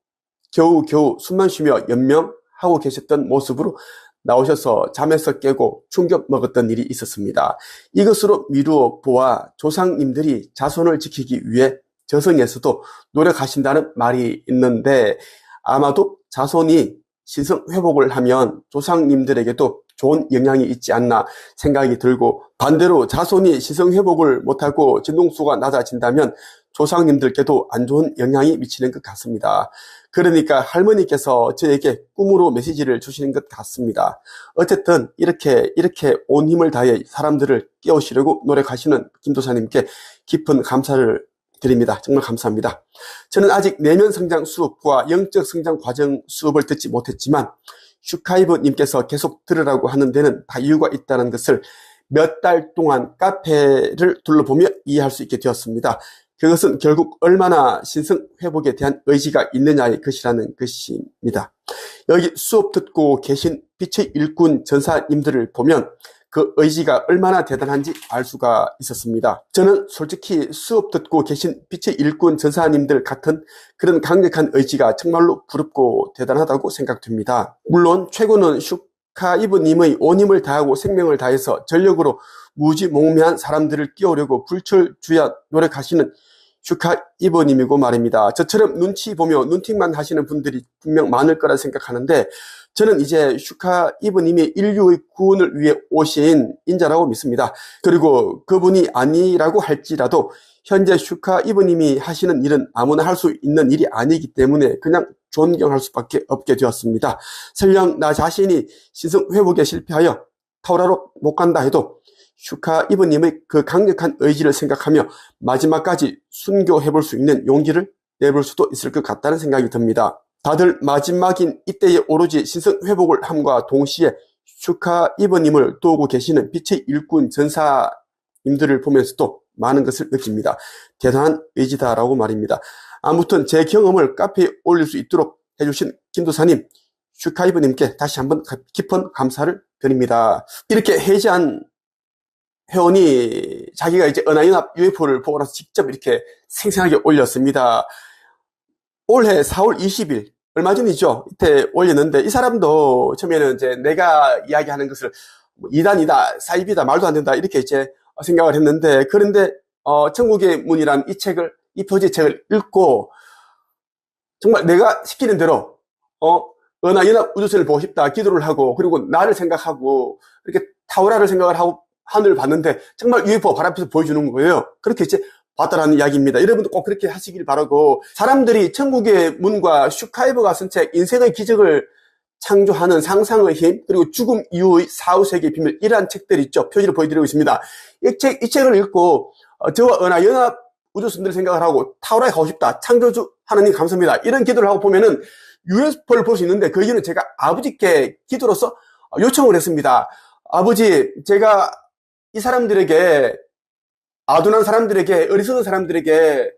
겨우겨우 숨만 쉬며 연명하고 계셨던 모습으로 나오셔서 잠에서 깨고 충격 먹었던 일이 있었습니다. 이것으로 미루어 보아 조상님들이 자손을 지키기 위해 저승에서도 노력하신다는 말이 있는데 아마도 자손이 신성 회복을 하면 조상님들에게도 좋은 영향이 있지 않나 생각이 들고, 반대로 자손이 신성 회복을 못하고 진동수가 낮아진다면 조상님들께도 안 좋은 영향이 미치는 것 같습니다. 그러니까 할머니께서 저에게 꿈으로 메시지를 주시는 것 같습니다. 어쨌든 이렇게 온 힘을 다해 사람들을 깨우시려고 노력하시는 김도사님께 깊은 감사를 드립니다. 정말 감사합니다. 저는 아직 내면 성장 수업과 영적 성장 과정 수업을 듣지 못했지만 슈카이브님께서 계속 들으라고 하는 데는 다 이유가 있다는 것을 몇 달 동안 카페를 둘러보며 이해할 수 있게 되었습니다. 그것은 결국 얼마나 신성 회복에 대한 의지가 있느냐의 것이라는 것입니다. 여기 수업 듣고 계신 빛의 일꾼 전사님들을 보면 그 의지가 얼마나 대단한지 알 수가 있었습니다. 저는 솔직히 수업 듣고 계신 빛의 일꾼 전사님들 같은 그런 강력한 의지가 정말로 부럽고 대단하다고 생각됩니다. 물론 최고는 슈카이브님의 온 힘을 다하고 생명을 다해서 전력으로 무지몽매한 사람들을 끼우려고 불철주야 노력하시는 슈카이브님이고 말입니다. 저처럼 눈치 보며 눈팅만 하시는 분들이 분명 많을 거라 생각하는데 저는 이제 슈카이브님이 인류의 구원을 위해 오신 인자라고 믿습니다. 그리고 그분이 아니라고 할지라도 현재 슈카이브님이 하시는 일은 아무나 할 수 있는 일이 아니기 때문에 그냥 존경할 수밖에 없게 되었습니다. 설령 나 자신이 신성 회복에 실패하여 타우라로 못 간다 해도 슈카이브님의 그 강력한 의지를 생각하며 마지막까지 순교해볼 수 있는 용기를 내볼 수도 있을 것 같다는 생각이 듭니다. 다들 마지막인 이때에 오로지 신성 회복을 함과 동시에 슈카이브님을 도우고 계시는 빛의 일꾼 전사님들을 보면서도 많은 것을 느낍니다. 대단한 의지다라고 말입니다. 아무튼 제 경험을 카페에 올릴 수 있도록 해주신 김도사님, 슈카이브님께 다시 한번 깊은 감사를 드립니다. 이렇게 해제한 회원이 자기가 이제 은하연합 UFO를 보고 나서 직접 이렇게 생생하게 올렸습니다. 올해 4월 20일, 얼마 전이죠. 이때 올렸는데 이 사람도 처음에는 이제 내가 이야기하는 것을 이단이다, 사입이다, 말도 안 된다 이렇게 이제 생각을 했는데 그런데 천국의 문이란 이 표지 책을 읽고 정말 내가 시키는 대로 은하연합 우주선을 보고 싶다 기도를 하고 그리고 나를 생각하고 이렇게 타우라를 생각을 하고 하늘을 봤는데 정말 UFO 바로 앞에서 보여주는 거예요. 그렇게 이제 봤다라는 이야기입니다. 여러분도 꼭 그렇게 하시길 바라고 사람들이 천국의 문과 슈카이버가 쓴 책 인생의 기적을 창조하는 상상의 힘 그리고 죽음 이후의 사후세계의 비밀 이러한 책들이 있죠. 표지를 보여드리고 있습니다. 이 책을 읽고 저와 은하연합 우주선들을 생각을 하고 타우라에 가고 싶다. 창조주 하나님 감사합니다. 이런 기도를 하고 보면은 UFO를 볼 수 있는데 그 이유는 제가 아버지께 기도로서 요청을 했습니다. 아버지, 제가 이 사람들에게 아둔한 사람들에게 어리석은 사람들에게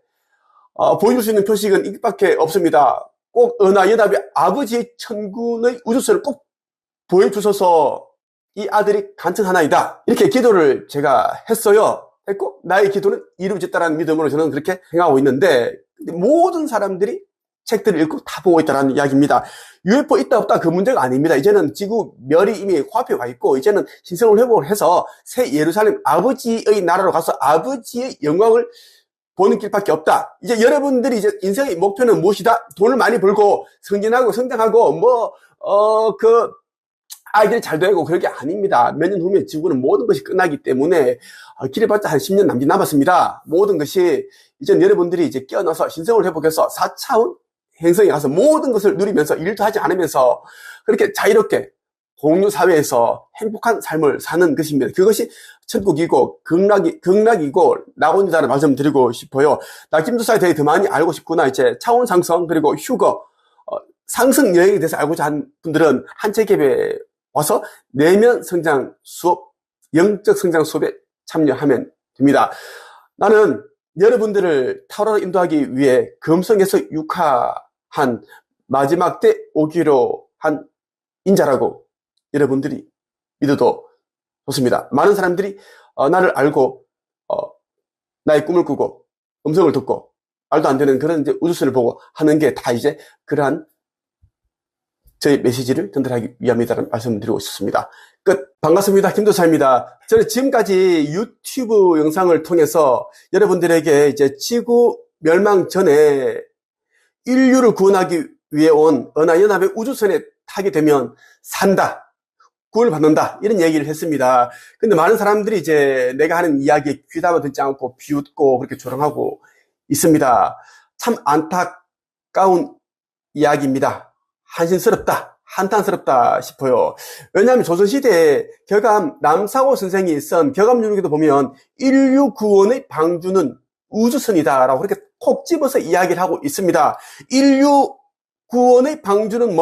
보여줄 수 있는 표식은 이밖에 없습니다. 꼭 은하연합의 아버지의 천군의 우주선을 꼭 보여주셔서 이 아들이 간청하나이다. 이렇게 기도를 제가 했고 나의 기도는 이루어졌다는 믿음으로 저는 그렇게 생각하고 있는데 모든 사람들이 책들을 읽고 다 보고 있다는 이야기입니다. UFO 있다 없다 그 문제가 아닙니다. 이제는 지구 멸이 이미 코앞에 와 있고 이제는 신성을 회복을 해서 새 예루살렘 아버지의 나라로 가서 아버지의 영광을 보는 길밖에 없다. 이제 여러분들이 이제 인생의 목표는 무엇이다? 돈을 많이 벌고 성진하고 성장하고 아이들이 잘 되고 그런 게 아닙니다. 몇 년 후면 지구는 모든 것이 끝나기 때문에 길어봤자 한 10년 남짓 남았습니다. 모든 것이 이제 여러분들이 이제 깨어나서 신성을 회복해서 4차원 행성에 가서 모든 것을 누리면서 일도 하지 않으면서 그렇게 자유롭게 공유사회에서 행복한 삶을 사는 것입니다. 그것이 천국이고 극락이고 낙원이다라는 말씀 드리고 싶어요. 나 김도사에 대해 더 많이 알고 싶구나. 이제 차원 상승 그리고 휴거 상승 여행에 대해서 알고자 하는 분들은 한책협에 와서 내면 성장 수업, 영적 성장 수업에 참여하면 됩니다. 나는 여러분들을 타로로 인도하기 위해 금성에서 육화한 마지막 때 오기로 한 인자라고 여러분들이 믿어도 좋습니다. 많은 사람들이 나를 알고 나의 꿈을 꾸고 음성을 듣고 말도 안 되는 그런 이제 우주선을 보고 하는 게 다 이제 그러한 저희 메시지를 전달하기 위함이다라는 말씀을 드리고 싶습니다. 끝. 반갑습니다. 김도사입니다. 저는 지금까지 유튜브 영상을 통해서 여러분들에게 이제 지구 멸망 전에 인류를 구원하기 위해 온 은하연합의 우주선에 타게 되면 산다. 구원을 받는다. 이런 얘기를 했습니다. 근데 많은 사람들이 이제 내가 하는 이야기에 귀담아 듣지 않고 비웃고 그렇게 조롱하고 있습니다. 참 안타까운 이야기입니다. 한심스럽다, 한탄스럽다 싶어요. 왜냐하면 조선시대에 격암 남사고 선생이 쓴 격암유로기도 보면 인류 구원의 방주는 우주선이다 라고 그렇게 콕 집어서 이야기를 하고 있습니다. 인류 구원의 방주는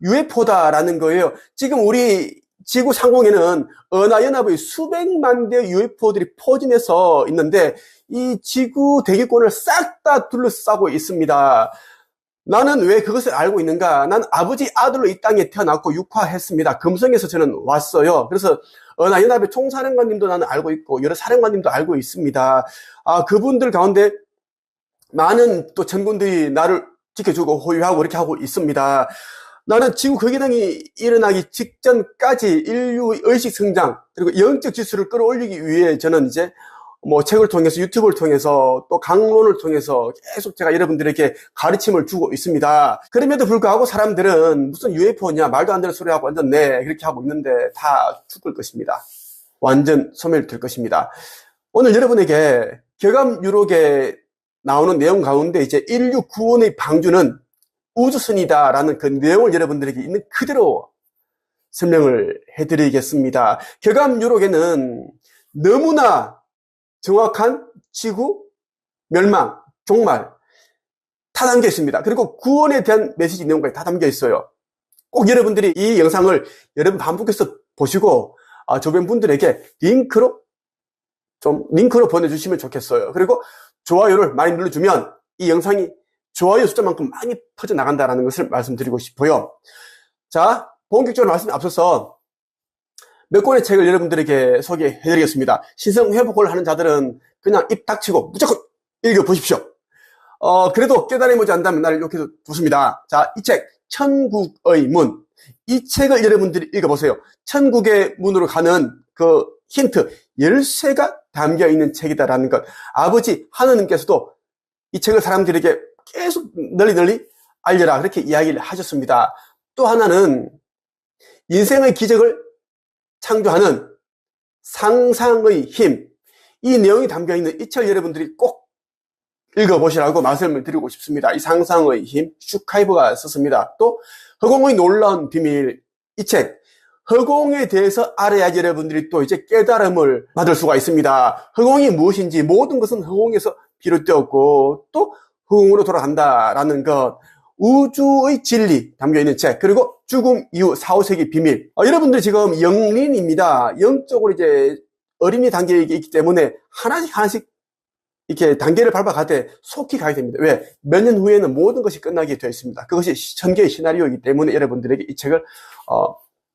UFO다라는 거예요. 지금 우리 지구 상공에는 은하연합의 수백만 대의 UFO들이 포진해서 있는데 이 지구 대기권을 싹 다 둘러싸고 있습니다. 나는 왜 그것을 알고 있는가? 난 아버지 아들로 이 땅에 태어났고 육화했습니다. 금성에서 저는 왔어요. 그래서 은하연합의 총사령관님도 나는 알고 있고 여러 사령관님도 알고 있습니다. 그분들 가운데 많은 또 전군들이 나를 지켜주고 호위하고 이렇게 하고 있습니다. 나는 지구 거기당이 일어나기 직전까지 인류의 의식 성장 그리고 영적 지수를 끌어올리기 위해 저는 이제 책을 통해서 유튜브를 통해서 또 강론을 통해서 계속 제가 여러분들에게 가르침을 주고 있습니다. 그럼에도 불구하고 사람들은 무슨 UFO냐 말도 안 되는 소리하고 완전 그렇게 하고 있는데 다 죽을 것입니다. 완전 소멸될 것입니다. 오늘 여러분에게 격암유록에 나오는 내용 가운데 이제 인류 구원의 방주는 우주선이다라는 그 내용을 여러분들에게 있는 그대로 설명을 해드리겠습니다. 격암유록에는 너무나 정확한 지구 멸망, 종말 다 담겨 있습니다. 그리고 구원에 대한 메시지 내용까지 다 담겨 있어요. 꼭 여러분들이 이 영상을 여러분 반복해서 보시고 주변 분들에게 링크로 보내주시면 좋겠어요. 그리고 좋아요를 많이 눌러주면 이 영상이 좋아요 숫자만큼 많이 퍼져나간다는 것을 말씀드리고 싶어요. 자, 본격적으로 말씀에 앞서서 몇 권의 책을 여러분들에게 소개해드리겠습니다. 신성 회복을 하는 자들은 그냥 입 닥치고 무조건 읽어보십시오. 그래도 깨달음이 안다면 나를 이렇게 두습니다. 자, 이 책, 천국의 문. 이 책을 여러분들이 읽어보세요. 천국의 문으로 가는 그 힌트, 열쇠가 담겨 있는 책이다라는 것. 아버지 하느님께서도 이 책을 사람들에게 계속 널리 알려라. 그렇게 이야기를 하셨습니다. 또 하나는 인생의 기적을 창조하는 상상의 힘. 이 내용이 담겨 있는 이 책을 여러분들이 꼭 읽어보시라고 말씀을 드리고 싶습니다. 이 상상의 힘, 슈카이버가 썼습니다. 또 허공의 놀라운 비밀, 이 책. 허공에 대해서 알아야 여러분들이 또 이제 깨달음을 받을 수가 있습니다. 허공이 무엇인지, 모든 것은 허공에서 비롯되었고 또 허공으로 돌아간다라는 것, 우주의 진리 담겨있는 책, 그리고 죽음 이후 4, 5세기 비밀. 여러분들 지금 영린입니다. 영적으로 이제 어린이 단계에 있기 때문에 하나씩 이렇게 단계를 밟아가되 속히 가야 됩니다. 왜? 몇 년 후에는 모든 것이 끝나게 되어 있습니다. 그것이 천개의 시나리오이기 때문에 여러분들에게 이 책을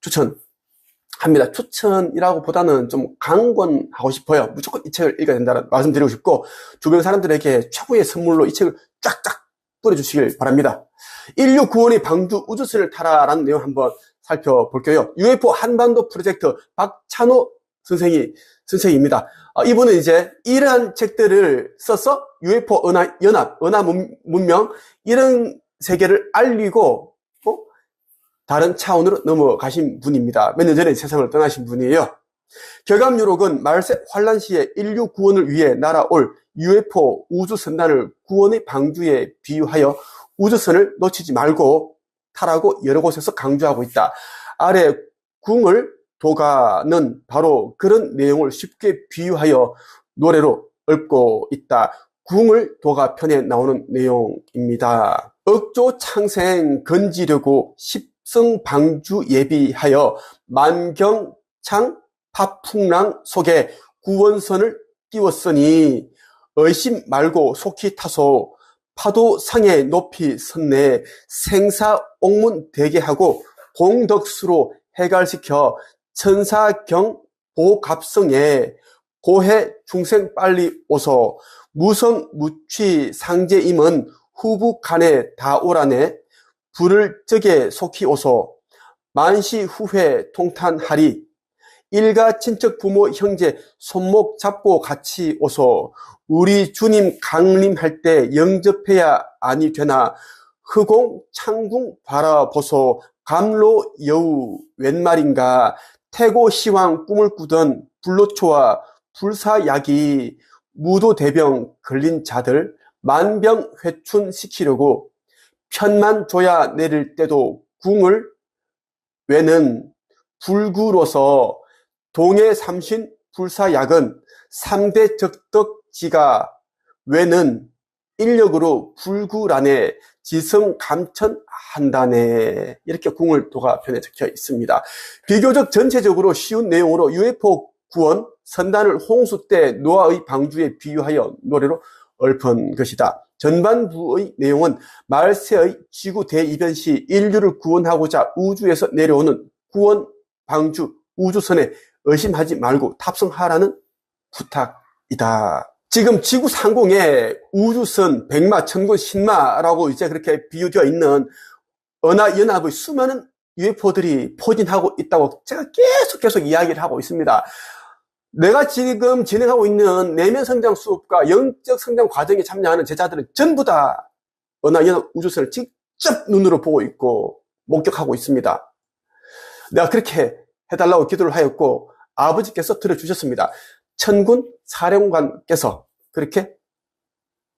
추천합니다. 추천이라고 보다는 좀 강권하고 싶어요. 무조건 이 책을 읽어야 된다는 말씀드리고 싶고, 주변 사람들에게 최고의 선물로 이 책을 쫙쫙 뿌려주시길 바랍니다. 인류 구원의 방주 우주선을 타라라는 내용 한번 살펴볼게요. UFO 한반도 프로젝트 박찬호 선생입니다. 이분은 이제 이러한 책들을 써서 UFO 연합, 문명, 이런 세계를 알리고 다른 차원으로 넘어가신 분입니다. 몇 년 전에 세상을 떠나신 분이에요. 격암유록은 말세 환란 시에 인류 구원을 위해 날아올 UFO 우주선단을 구원의 방주에 비유하여 우주선을 놓치지 말고 타라고 여러 곳에서 강조하고 있다. 아래 궁을 도가는 바로 그런 내용을 쉽게 비유하여 노래로 읊고 있다. 궁을 도가 편에 나오는 내용입니다. 억조 창생 건지려고 십성 방주 예비하여 만경창 파풍랑 속에 구원선을 띄웠으니 의심 말고 속히 타소. 파도 상에 높이 섰네. 생사옥문 되게 하고 공덕수로 해갈시켜 천사경 보갑성에 고해 중생 빨리 오소. 무성무취 상제임은 후북간에 다 오라네. 불을 적에 속히 오소. 만시 후회 통탄하리. 일가 친척 부모 형제 손목 잡고 같이 오소. 우리 주님 강림할 때 영접해야 아니 되나. 흑공 창궁 바라보소. 감로 여우 웬 말인가. 태고 시왕 꿈을 꾸던 불로초와 불사약이 무도대병 걸린 자들 만병회춘 시키려고 편만 줘야 내릴 때도 궁을 외는 불구로서 동해 삼신 불사약은 3대 적덕지가 외는 인력으로 불구란에 지성 감천한다네. 이렇게 궁을 도가 편에 적혀 있습니다. 비교적 전체적으로 쉬운 내용으로 UFO 구원 선단을 홍수 때 노아의 방주에 비유하여 노래로 읊은 것이다. 전반부의 내용은 말세의 지구 대이변 시 인류를 구원하고자 우주에서 내려오는 구원 방주 우주선에 의심하지 말고 탑승하라는 부탁이다. 지금 지구 상공에 우주선, 백마, 천군, 신마라고 이제 그렇게 비유되어 있는 은하연합의 수많은 UFO들이 포진하고 있다고 제가 계속 이야기를 하고 있습니다. 내가 지금 진행하고 있는 내면 성장 수업과 영적 성장 과정에 참여하는 제자들은 전부 다 은하연합 우주선을 직접 눈으로 보고 있고 목격하고 있습니다. 내가 그렇게 해달라고 기도를 하였고 아버지께서 들어주셨습니다. 천군 사령관께서 그렇게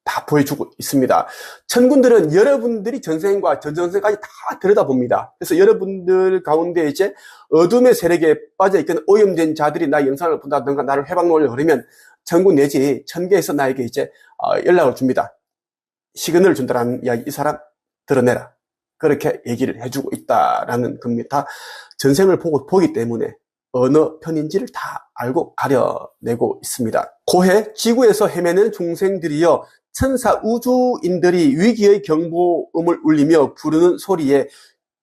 다 보여주고 있습니다. 천군들은 여러분들이 전생과 전전생까지 다 들여다봅니다. 그래서 여러분들 가운데 이제 어둠의 세력에 빠져있거나 오염된 자들이 나의 영상을 본다든가 나를 회방하려고 그러면 천군 내지 천계에서 나에게 이제 연락을 줍니다. 시그널을 준다라는 이야기, 이 사람 드러내라. 그렇게 얘기를 해주고 있다라는 겁니다. 전생을 보기 때문에 어느 편인지를 다 알고 가려내고 있습니다. 고해 지구에서 헤매는 중생들이여 천사 우주인들이 위기의 경보음을 울리며 부르는 소리에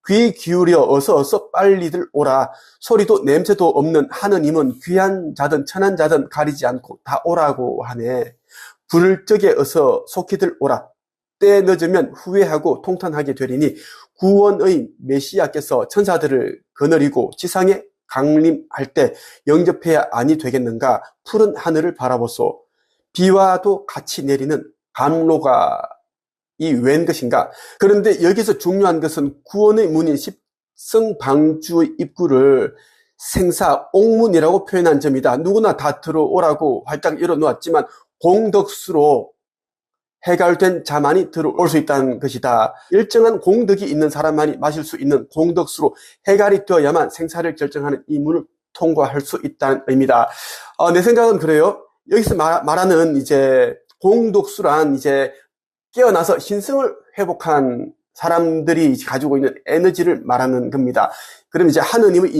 귀 기울여 어서 빨리들 오라. 소리도 냄새도 없는 하느님은 귀한 자든 천한 자든 가리지 않고 다 오라고 하네. 부를 적에 어서 속히들 오라. 때 늦으면 후회하고 통탄하게 되리니 구원의 메시아께서 천사들을 거느리고 지상에 강림할 때 영접해야 아니 되겠는가. 푸른 하늘을 바라보소. 비와도 같이 내리는 감로가 이 웬 것인가. 그런데 여기서 중요한 것은 구원의 문인 십성방주의 입구를 생사 옥문이라고 표현한 점이다. 누구나 다 들어오라고 활짝 열어놓았지만 공덕수로 해결된 자만이 들어올 수 있다는 것이다. 일정한 공덕이 있는 사람만이 마실 수 있는 공덕수로 해결이 되어야만 생사를 결정하는 이 문을 통과할 수 있다는 의미다. 내 생각은 그래요. 여기서 말하는 이제 공덕수란 이제 깨어나서 신성을 회복한 사람들이 가지고 있는 에너지를 말하는 겁니다. 그럼 이제 하느님의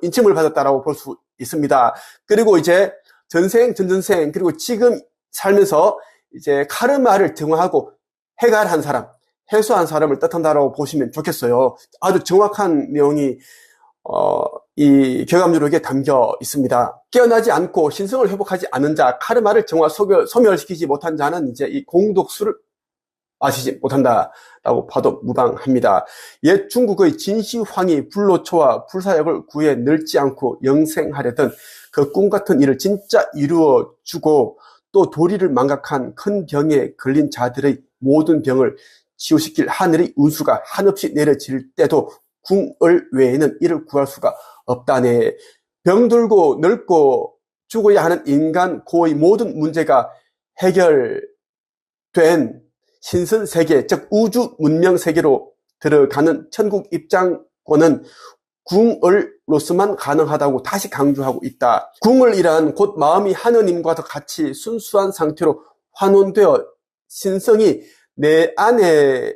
인침을 받았다라고 볼 수 있습니다. 그리고 이제 전생, 전전생, 그리고 지금 살면서 이제 카르마를 등화하고 해결한 사람, 해소한 사람을 뜻한다라고 보시면 좋겠어요. 아주 정확한 내용이 이 교감유록에 담겨 있습니다. 깨어나지 않고 신성을 회복하지 않은 자, 카르마를 정화 소멸시키지 못한 자는 이제 이 공독수를 마시지 못한다라고 봐도 무방합니다. 옛 중국의 진시황이 불로초와 불사역을 구해 늙지 않고 영생하려던 그 꿈같은 일을 진짜 이루어주고 또 도리를 망각한 큰 병에 걸린 자들의 모든 병을 치유시킬 하늘의 운수가 한없이 내려질 때도 궁을 외에는 이를 구할 수가 없다네. 병들고 늙고 죽어야 하는 인간 고의 모든 문제가 해결된 신선세계, 즉 우주 문명세계로 들어가는 천국 입장권은 궁을로서만 가능하다고 다시 강조하고 있다. 궁을이란 곧 마음이 하느님과 더 같이 순수한 상태로 환원되어 신성이 내 안에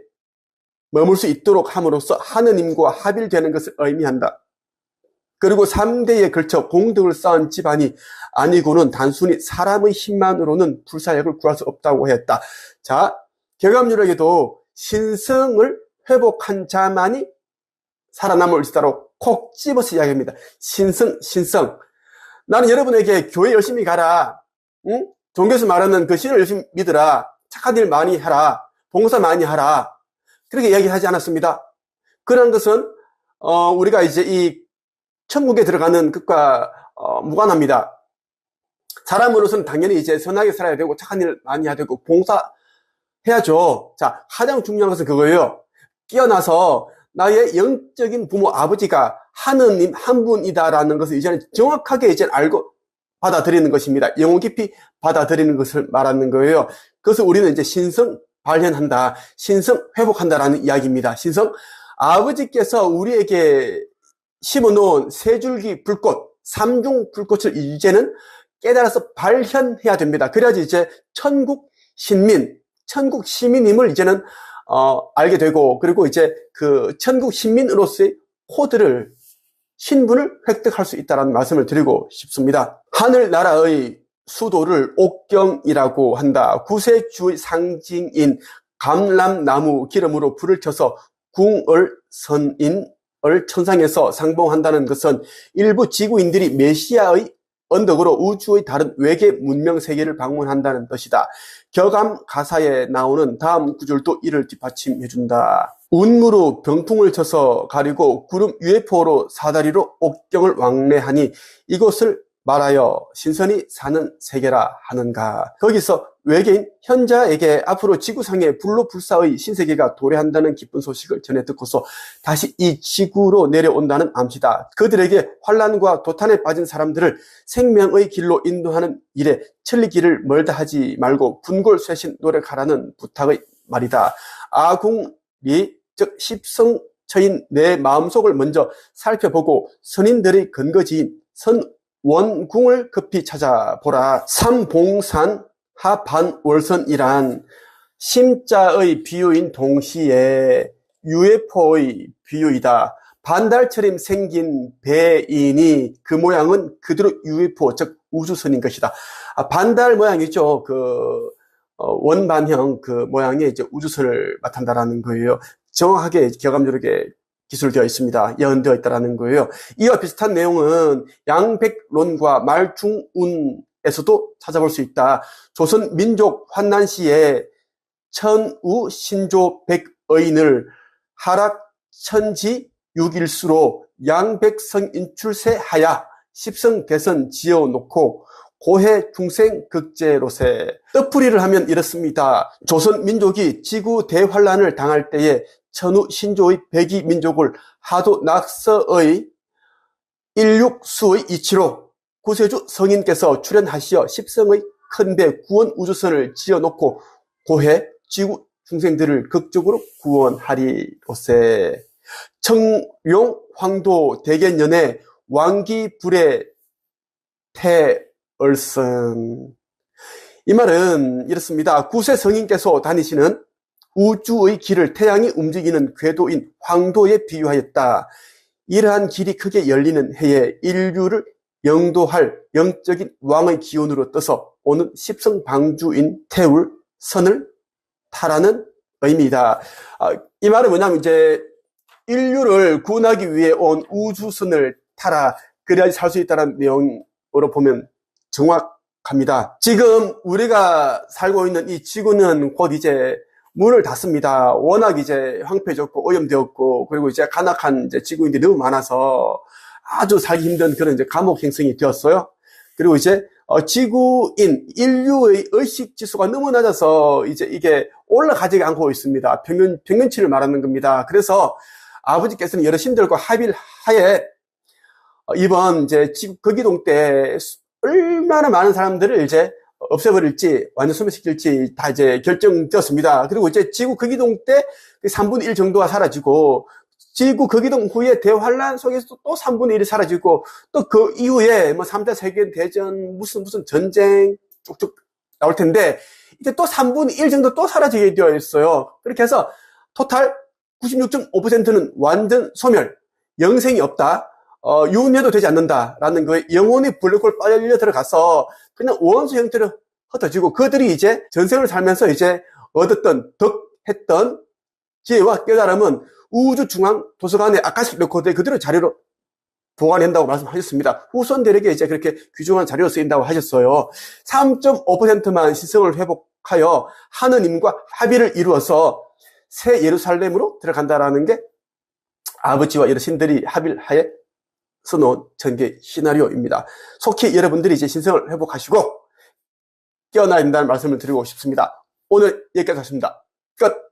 머물 수 있도록 함으로써 하느님과 합일되는 것을 의미한다. 그리고 3대에 걸쳐 공덕을 쌓은 집안이 아니고는 단순히 사람의 힘만으로는 불사역을 구할 수 없다고 했다. 자, 교감유록에도 신성을 회복한 자만이 살아남을 것이다로 콕 집어서 이야기합니다. 신성. 나는 여러분에게 교회 열심히 가라. 응? 종교에서 말하는 그 신을 열심히 믿으라. 착한 일 많이 하라. 봉사 많이 하라. 그렇게 이야기하지 않았습니다. 그런 것은 우리가 이제 이 천국에 들어가는 것과 무관합니다. 사람으로서는 당연히 이제 선하게 살아야 되고 착한 일 많이 해야 되고 봉사해야죠. 자, 가장 중요한 것은 그거예요. 깨어나서 나의 영적인 부모 아버지가 하느님 한 분이다라는 것을 이제는 정확하게 이제 알고 받아들이는 것입니다. 영혼 깊이 받아들이는 것을 말하는 거예요. 그래서 우리는 이제 신성 발현한다, 신성 회복한다라는 이야기입니다. 신성, 아버지께서 우리에게 심어놓은 세 줄기 불꽃, 삼중 불꽃을 이제는 깨달아서 발현해야 됩니다. 그래야지 이제 천국 시민임을 이제는 알게 되고, 그리고 이제 그 천국 시민으로서의 코드를, 신분을 획득할 수 있다는 말씀을 드리고 싶습니다. 하늘나라의 수도를 옥경이라고 한다. 구세주의 상징인 감람나무 기름으로 불을 켜서 궁을 선인을 천상에서 상봉한다는 것은 일부 지구인들이 메시아의 언덕으로 우주의 다른 외계 문명 세계를 방문한다는 뜻이다. 격암 가사에 나오는 다음 구절도 이를 뒷받침해준다. 운무로 병풍을 쳐서 가리고 구름 UFO로 사다리로 옥경을 왕래하니 이곳을 말하여 신선이 사는 세계라 하는가. 거기서 외계인 현자에게 앞으로 지구상에 불로 불사의 신세계가 도래한다는 기쁜 소식을 전해 듣고서 다시 이 지구로 내려온다는 암시다. 그들에게 환난과 도탄에 빠진 사람들을 생명의 길로 인도하는 일에 천리길을 멀다 하지 말고 분골쇄신 노력하라는 부탁의 말이다. 아궁리, 즉 십성처인 내 마음속을 먼저 살펴보고 선인들의 근거지인 원궁을 급히 찾아보라. 삼봉산 하반월선이란 심자의 비유인 동시에 UFO의 비유이다. 반달처럼 생긴 배인이 그 모양은 그대로 UFO, 즉 우주선인 것이다. 반달 모양이죠. 그 원반형 그 모양의 이제 우주선을 나타낸다라는 거예요. 정확하게 격암유록에 기술되어 있습니다. 예언되어 있다는 거예요. 이와 비슷한 내용은 양백론과 말중운에서도 찾아볼 수 있다. 조선 민족 환난 시에 천우 신조 백의인을 하락천지 6일수로 양백성 인출세하야 십성대선 지어놓고 고해 중생 극제로세. 뜻풀이를 하면 이렇습니다. 조선 민족이 지구 대환란을 당할 때에 천우 신조의 백의 민족을 하도 낙서의 일육수의 이치로 구세주 성인께서 출연하시어 십성의 큰배 구원 우주선을 지어놓고 고해 지구 중생들을 극적으로 구원하리로세. 청룡 황도 대견연의 왕기불의 태얼선. 이 말은 이렇습니다. 구세 성인께서 다니시는 우주의 길을 태양이 움직이는 궤도인 황도에 비유하였다. 이러한 길이 크게 열리는 해에 인류를 영도할 영적인 왕의 기운으로 떠서 오는 십성방주인 태울선을 타라는 의미이다. 이 말은 뭐냐면 이제 인류를 구원하기 위해 온 우주선을 타라, 그래야지 살 수 있다는 내용으로 보면 정확합니다. 지금 우리가 살고 있는 이 지구는 곧 이제 문을 닫습니다. 워낙 이제 황폐해졌고 오염되었고, 그리고 이제 간악한 이제 지구인들이 너무 많아서 아주 살기 힘든 그런 이제 감옥 행성이 되었어요. 그리고 이제 지구인 인류의 의식 지수가 너무 낮아서 이제 이게 올라가지 않고 있습니다. 평균치를 말하는 겁니다. 그래서 아버지께서는 여러 신들과 합의를 하에 이번 이제 지구 거기동 때 얼마나 많은 사람들을 이제 없애버릴지 완전 소멸시킬지 다 이제 결정되었습니다. 그리고 이제 지구 거기동 때 3분의 1 정도가 사라지고, 지구 거기동 후에 대환란 속에서 또 3분의 1이 사라지고, 또 그 이후에 뭐 3차 세계대전 무슨 전쟁 쭉쭉 나올 텐데, 이제 또 3분의 1 정도 또 사라지게 되어 있어요. 그렇게 해서 토탈 96.5%는 완전 소멸, 영생이 없다, 유인해도 되지 않는다라는 거에 영혼이 블랙홀 빨려 들어가서 그냥 원소 형태로 흩어지고, 그들이 이제 전생을 살면서 이제 얻었던 덕했던 지혜와 깨달음은 우주 중앙 도서관의 아카식 레코드에 그대로 자료로 보관한다고 말씀하셨습니다. 후손들에게 이제 그렇게 귀중한 자료로 쓰인다고 하셨어요. 3.5%만 신성을 회복하여 하느님과 합의를 이루어서 새 예루살렘으로 들어간다라는 게 아버지와 여러 신들이 합의를 하에 써놓은 전개 시나리오입니다. 속히 여러분들이 이제 신성을 회복하시고 깨어나야 된다는 말씀을 드리고 싶습니다. 오늘 여기까지 하겠습니다. 끝!